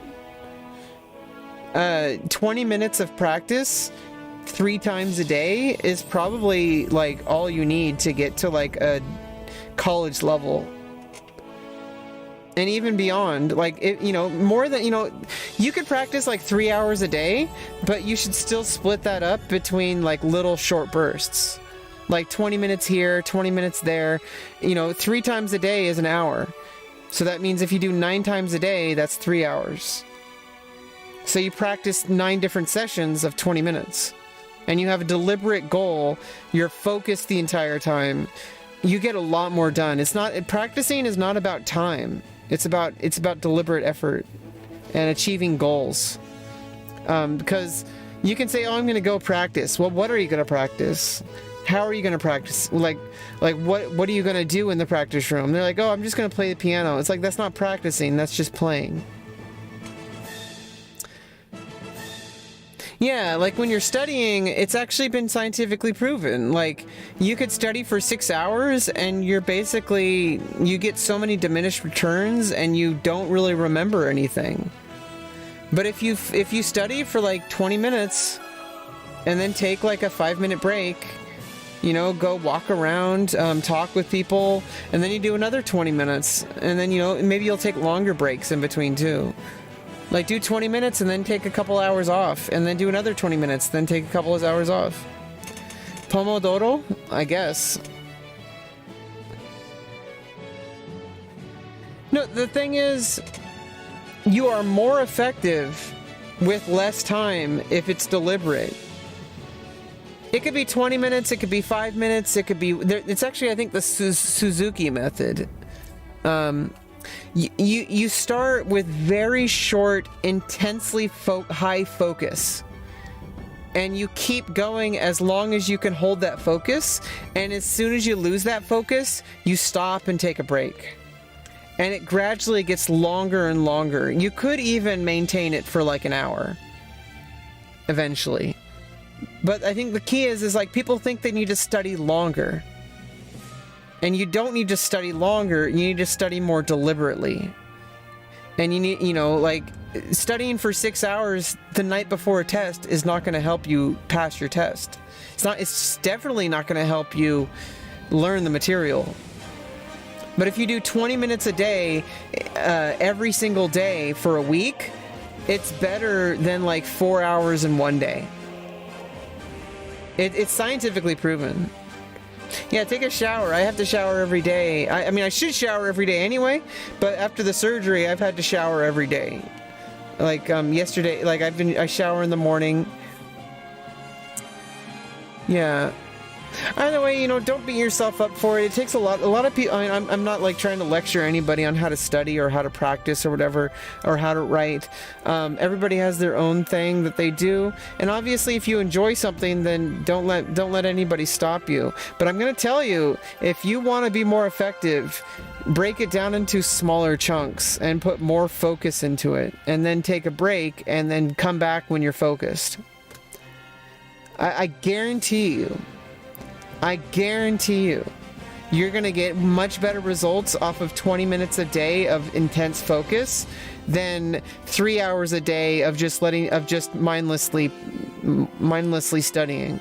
20 minutes of practice 3 times a day is probably like all you need to get to like a college level. And even beyond, like, you know, more than, you know, you could practice like 3 hours a day, but you should still split that up between like little short bursts. Like 20 minutes here, 20 minutes there. You know, 3 times a day is an hour. So that means if you do 9 times a day, that's 3 hours. So you practice 9 different sessions of 20 minutes. And you have a deliberate goal, you're focused the entire time, you get a lot more done. Practicing is not about time. It's about deliberate effort and achieving goals. Because you can say, oh, I'm going to go practice. Well, what are you going to practice? How are you going to practice? Like what are you going to do in the practice room? They're like, oh, I'm just going to play the piano. It's like, that's not practicing, that's just playing. Yeah, like when you're studying, it's actually been scientifically proven. Like, you could study for 6 hours and you get so many diminished returns and you don't really remember anything. But if you study for like 20 minutes and then take like a 5-minute break, you know, go walk around, talk with people, and then you do another 20 minutes, and then, you know, maybe you'll take longer breaks in between too. Like, do 20 minutes and then take a couple hours off, and then do another 20 minutes, then take a couple of hours off. Pomodoro? I guess. No, the thing is, you are more effective with less time if it's deliberate. It could be 20 minutes, it could be 5 minutes, it could be... It's actually, I think, the Suzuki method. You start with very short, intensely high focus. And you keep going as long as you can hold that focus. And as soon as you lose that focus, you stop and take a break. And it gradually gets longer and longer. You could even maintain it for like an hour. Eventually. But I think the key is like people think they need to study longer. And you don't need to study longer, you need to study more deliberately. And you need, you know, like, studying for 6 hours the night before a test is not going to help you pass your test. It's definitely not going to help you learn the material. But if you do 20 minutes a day, every single day for a week, it's better than like 4 hours in one day. It's scientifically proven. Yeah, take a shower. I have to shower every day. I mean, I should shower every day anyway, but after the surgery, I've had to shower every day. Like, yesterday, like, I shower in the morning. Yeah. Either way, you know, don't beat yourself up for it. It takes a lot of people. I mean, I'm not like trying to lecture anybody on how to study or how to practice or whatever, or how to write. Everybody has their own thing that they do, and obviously, if you enjoy something, then don't let anybody stop you. But I'm gonna tell you, if you want to be more effective, break it down into smaller chunks and put more focus into it, and then take a break, and then come back when you're focused. I guarantee you. I guarantee you, you're going to get much better results off of 20 minutes a day of intense focus than 3 hours a day of just mindlessly studying.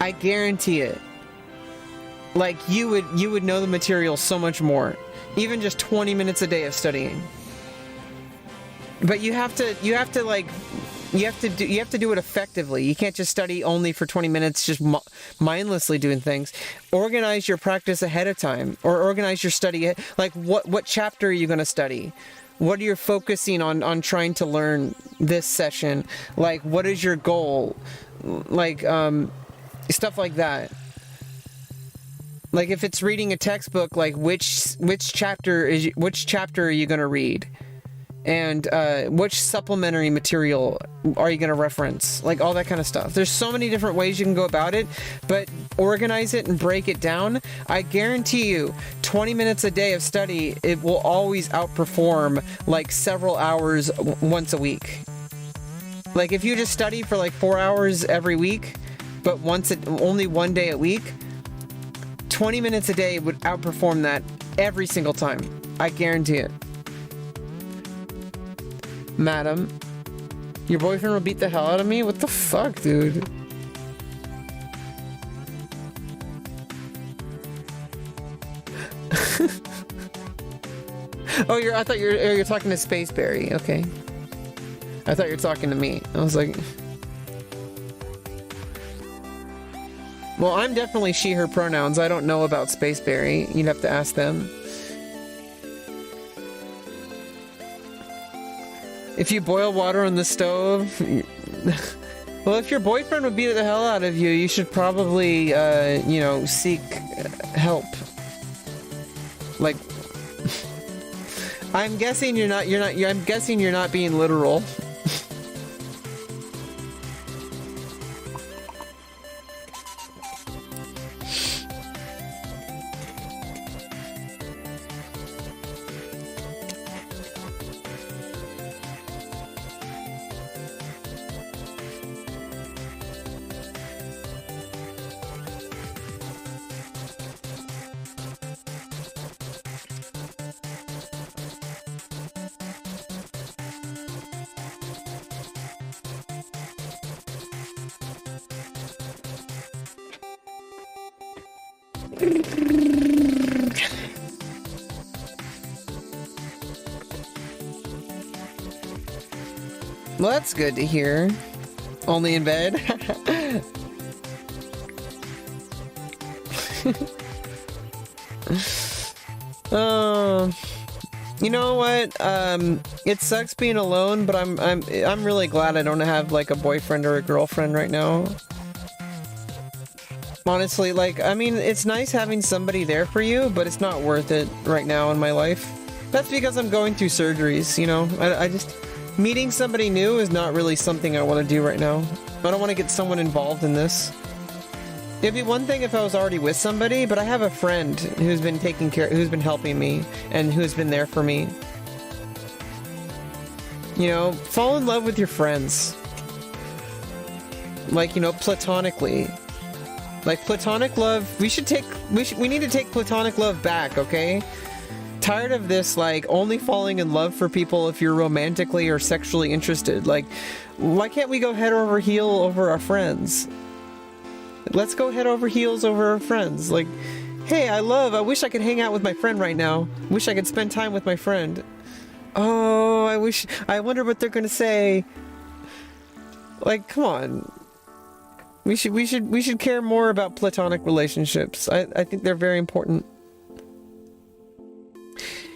I guarantee it. Like, you would know the material so much more, even just 20 minutes a day of studying. But you have to do it effectively. You can't just study only for 20 minutes, just mindlessly doing things. Organize your practice ahead of time, or organize your study. Like, what chapter are you going to study? What are you focusing on trying to learn this session? Like, what is your goal? Like, stuff like that. Like, if it's reading a textbook, like, which chapter are you going to read? And which supplementary material are you going to reference? Like, all that kind of stuff. There's so many different ways you can go about it, but organize it and break it down. I guarantee you, 20 minutes a day of study, it will always outperform like several hours once a week. Like, if you just study for like 4 hours every week, but only one day a week, 20 minutes a day would outperform that every single time. I guarantee it. Madam, your boyfriend will beat the hell out of me? What the fuck, dude? Oh, I thought you're talking to Spaceberry. Okay. I thought you were talking to me. I was like... Well, I'm definitely she, her pronouns. I don't know about Spaceberry. You'd have to ask them. If you boil water on the stove... Well, if your boyfriend would beat the hell out of you, you should probably, you know, seek help. Like... I'm guessing I'm guessing you're not being literal. Well, that's good to hear. Only in bed? You know what? It sucks being alone, but I'm really glad I don't have like a boyfriend or a girlfriend right now. Honestly, like, I mean, it's nice having somebody there for you, but it's not worth it right now in my life. That's because I'm going through surgeries, you know? I just... Meeting somebody new is not really something I want to do right now. I don't want to get someone involved in this. It'd be one thing if I was already with somebody, but I have a friend who's been taking care, who's been helping me, and who's been there for me. You know, fall in love with your friends. Like, you know, platonically. Like, platonic love, we need to take platonic love back, okay? Tired of this, like, only falling in love for people if you're romantically or sexually interested. Like, why can't we go head over heel over our friends? Let's go head over heels over our friends. Like, hey, I wish I could hang out with my friend right now. Wish I could spend time with my friend. Oh, I wonder what they're gonna say. Like, come on. We should care more about platonic relationships. I think they're very important.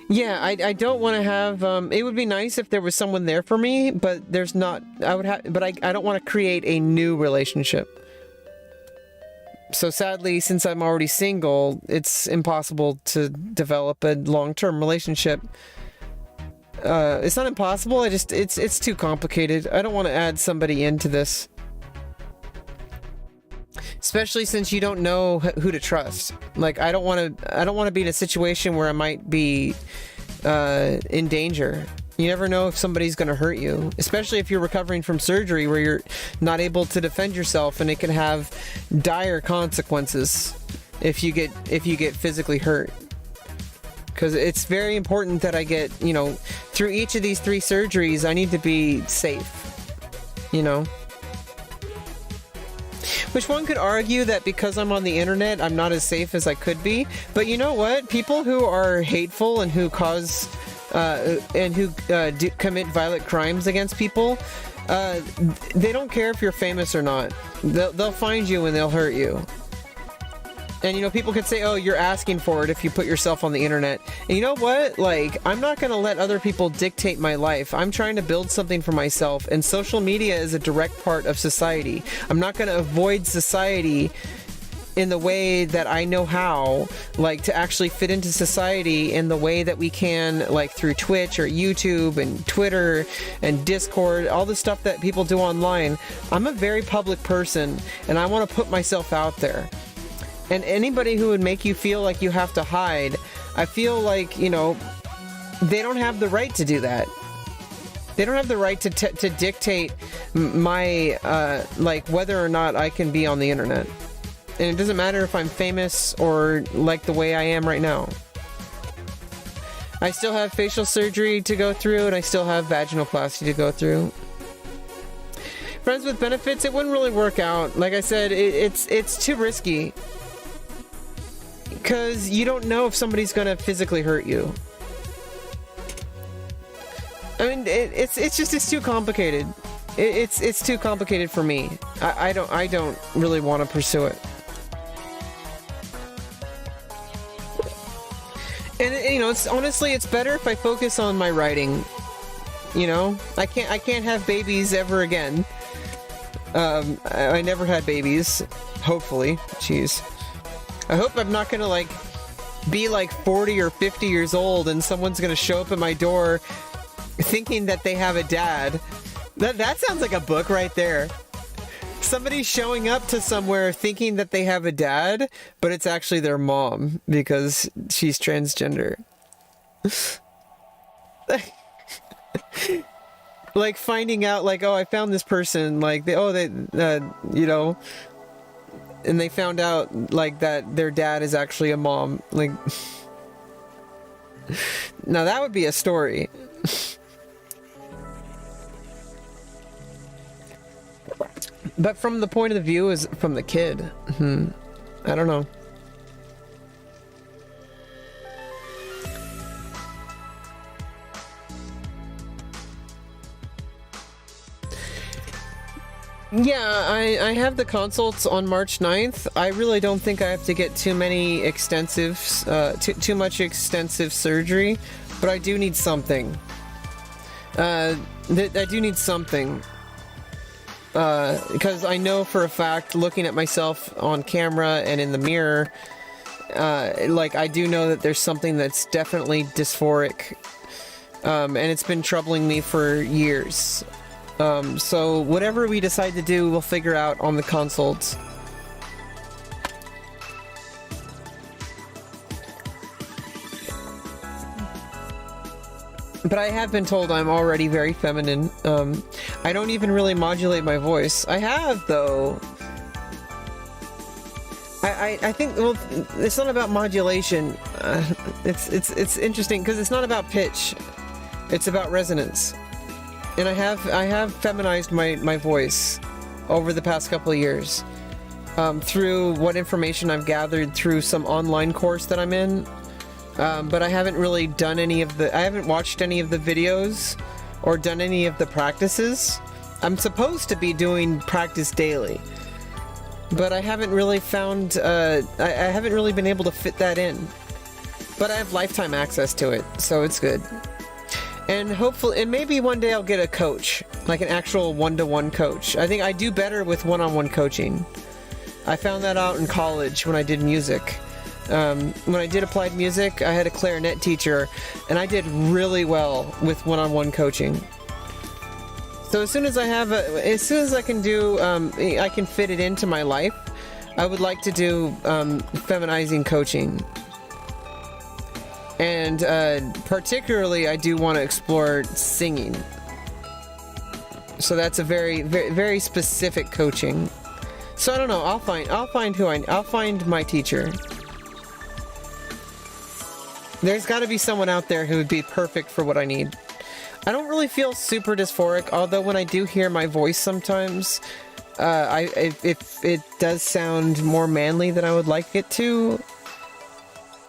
Yeah, I don't want to have, it would be nice if there was someone there for me, but there's not, but I don't want to create a new relationship. So sadly, since I'm already single, it's impossible to develop a long-term relationship. It's not impossible, it's too complicated. I don't want to add somebody into this. Especially since you don't know who to trust. Like, I don't want to be in a situation where I might be in danger. You never know if somebody's going to hurt you, especially if you're recovering from surgery where you're not able to defend yourself, and it can have dire consequences if you get physically hurt. Because it's very important that I get, you know, through each of these 3 surgeries, I need to be safe, you know. Which one could argue that because I'm on the internet, I'm not as safe as I could be. But you know what? People who are hateful and who cause commit violent crimes against people, they don't care if you're famous or not. They'll find you and they'll hurt you. And, you know, people could say, oh, you're asking for it if you put yourself on the internet. And you know what? Like, I'm not going to let other people dictate my life. I'm trying to build something for myself, and social media is a direct part of society. I'm not going to avoid society in the way that I know how, like, to actually fit into society in the way that we can, like, through Twitch or YouTube and Twitter and Discord, all the stuff that people do online. I'm a very public person, and I want to put myself out there. And anybody who would make you feel like you have to hide, I feel like, you know, they don't have the right to do that. They don't have the right to dictate my, like, whether or not I can be on the internet. And it doesn't matter if I'm famous or like the way I am right now. I still have facial surgery to go through, and I still have vaginoplasty to go through. Friends with benefits, it wouldn't really work out. Like I said, it's too risky. Because you don't know if somebody's gonna physically hurt you. I mean, it's too complicated. It's too complicated for me. I don't really want to pursue it. And you know, honestly, it's better if I focus on my writing. You know, I can't have babies ever again. I never had babies. Hopefully, jeez. I hope I'm not gonna, like, be like 40 or 50 years old and someone's gonna show up at my door thinking that they have a dad. That sounds like a book right there. Somebody showing up to somewhere thinking that they have a dad, but it's actually their mom because she's transgender. Like finding out, like, oh, I found this person, like, you know, and they found out, like, that their dad is actually a mom. Like, now that would be a story. But from the point of view is from the kid. I don't know. Yeah, I have the consults on March 9th. I really don't think I have to get too much extensive surgery. but I do need something. I do need something. Because I know for a fact, looking at myself on camera and in the mirror, like, I do know that there's something that's definitely dysphoric. And it's been troubling me for years. So whatever we decide to do, we'll figure out on the consults. But I have been told I'm already very feminine. I don't even really modulate my voice. I have, though. I think, well, it's not about modulation. It's interesting because it's not about pitch. It's about resonance. And I have feminized my voice over the past couple of years. Through what information I've gathered through some online course that I'm in. But I haven't really done I haven't watched any of the videos or done any of the practices. I'm supposed to be doing practice daily, but I haven't really found, I haven't really been able to fit that in. But I have lifetime access to it, so it's good. And hopefully, and maybe one day I'll get a coach, like an actual one-to-one coach. I think I do better with one-on-one coaching. I found that out in college when I did music. When I did applied music, I had a clarinet teacher, and I did really well with one-on-one coaching. So as soon as I can do, I can fit it into my life, I would like to do feminizing coaching. And particularly, I do want to explore singing. So that's a very, very, very specific coaching. So I don't know. I'll find my teacher. There's got to be someone out there who would be perfect for what I need. I don't really feel super dysphoric, although when I do hear my voice sometimes, it does sound more manly than I would like it to.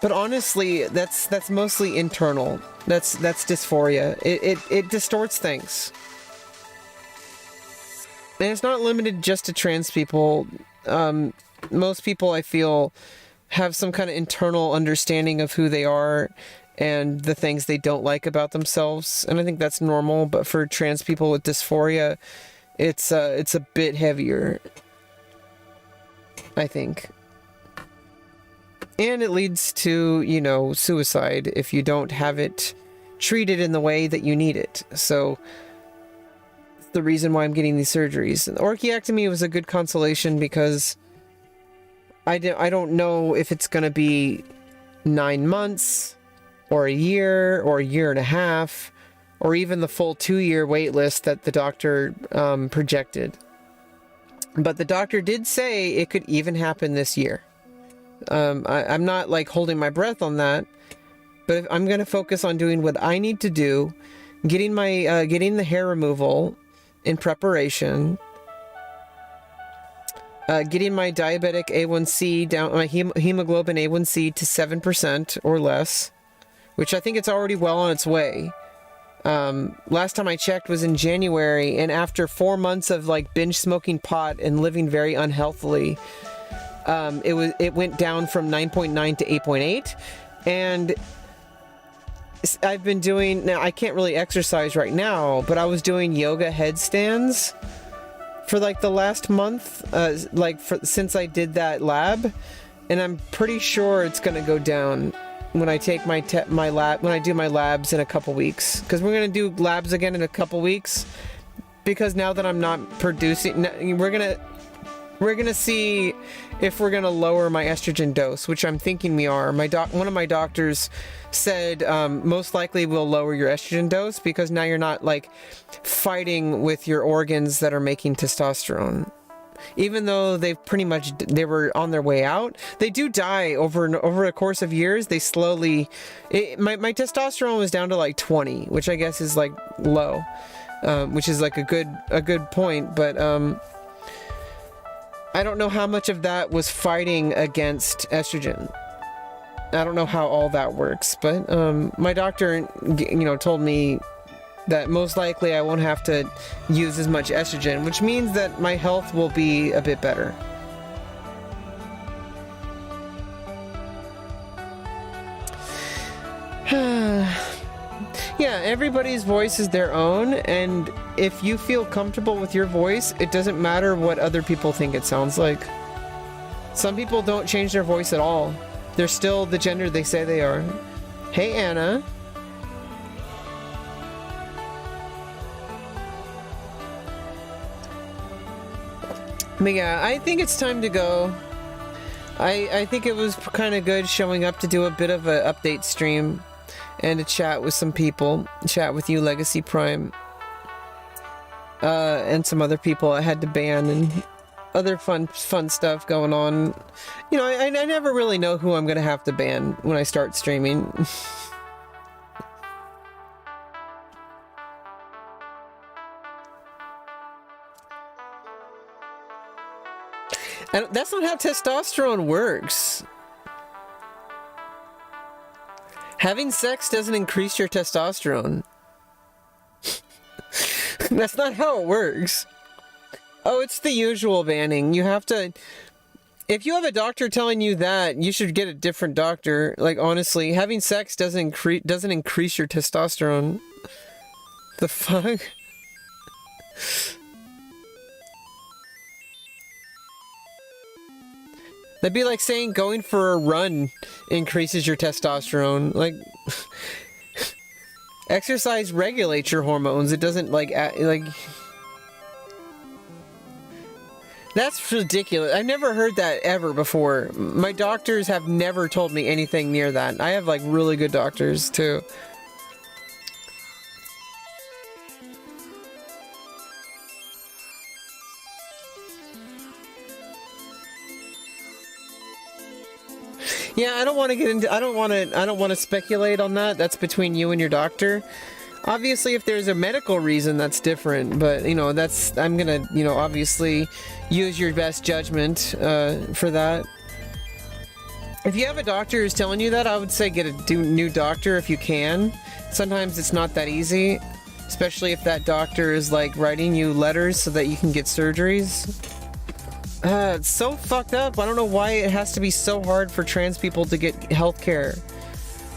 But honestly, that's mostly internal. That's dysphoria. It distorts things. And it's not limited just to trans people. Most people, I feel, have some kind of internal understanding of who they are and the things they don't like about themselves. And I think that's normal, but for trans people with dysphoria, it's a bit heavier, I think. And it leads to, you know, suicide if you don't have it treated in the way that you need it. So the reason why I'm getting these surgeries. And orchiectomy was a good consolation because I don't know if it's going to be 9 months or a year and a half or even the full 2-year wait list that the doctor projected. But the doctor did say it could even happen this year. I'm not like holding my breath on that, but I'm going to focus on doing what I need to do, getting the hair removal in preparation, getting my diabetic A1C down, my hemoglobin A1C to 7% or less, which I think it's already well on its way. Last time I checked was in January, and after 4 months of like binge smoking pot and living very unhealthily, it went down from 9.9 to 8.8, and I've been doing, now I can't really exercise right now, but I was doing yoga headstands for like the last month, since I did that lab, and I'm pretty sure it's gonna go down when I take when I do my labs in a couple weeks, because we're gonna do labs again in a couple weeks, because now that I'm not producing, we're gonna see if we're gonna lower my estrogen dose, which I'm thinking we are. One of my doctors said most likely we'll lower your estrogen dose because now you're not like fighting with your organs that are making testosterone. Even though they were on their way out, they do die over a course of years. They slowly, my testosterone was down to like 20, which I guess is like low, which is like a good point, but I don't know how much of that was fighting against estrogen. I don't know how all that works, but my doctor, told me that most likely I won't have to use as much estrogen, which means that my health will be a bit better. Yeah, everybody's voice is their own, and if you feel comfortable with your voice, it doesn't matter what other people think it sounds like. Some people don't change their voice at all. They're still the gender they say they are. Hey, Anna. But yeah, I think it's time to go. I think it was kind of good showing up to do a bit of an update stream and to chat with some people, chat with you, Legacy Prime, and some other people I had to ban and other fun stuff going on. You know, I never really know who I'm gonna have to ban when I start streaming. And that's not how testosterone works. Having sex doesn't increase your testosterone. That's not how it works. Oh, it's the usual banning. You have to... If you have a doctor telling you that, you should get a different doctor. Like, honestly, having sex doesn't increase your testosterone. The fuck? That'd be like saying going for a run increases your testosterone. Like, exercise regulates your hormones. It doesn't, like... That's ridiculous. I've never heard that ever before. My doctors have never told me anything near that. I have, like, really good doctors, too. Yeah, I don't want to get into... I don't want to speculate on that. That's between you and your doctor. Obviously, if there's a medical reason, that's different. But, you know, that's... I'm gonna, you know, obviously use your best judgment for that. If you have a doctor who's telling you that, I would say get a new doctor if you can. Sometimes it's not that easy. Especially if that doctor is, like, writing you letters so that you can get surgeries. It's so fucked up. I don't know why it has to be so hard for trans people to get healthcare.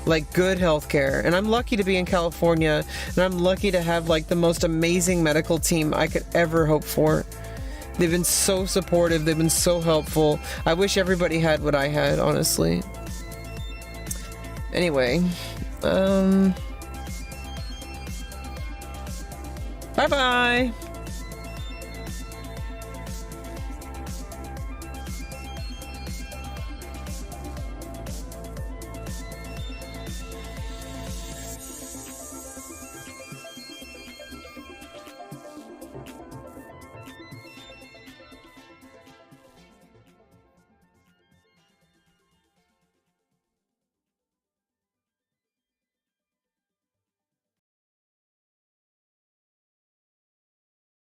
Like, good healthcare. And I'm lucky to be in California, and I'm lucky to have, like, the most amazing medical team I could ever hope for. They've been so supportive. They've been so helpful. I wish everybody had what I had, honestly. Anyway, bye-bye.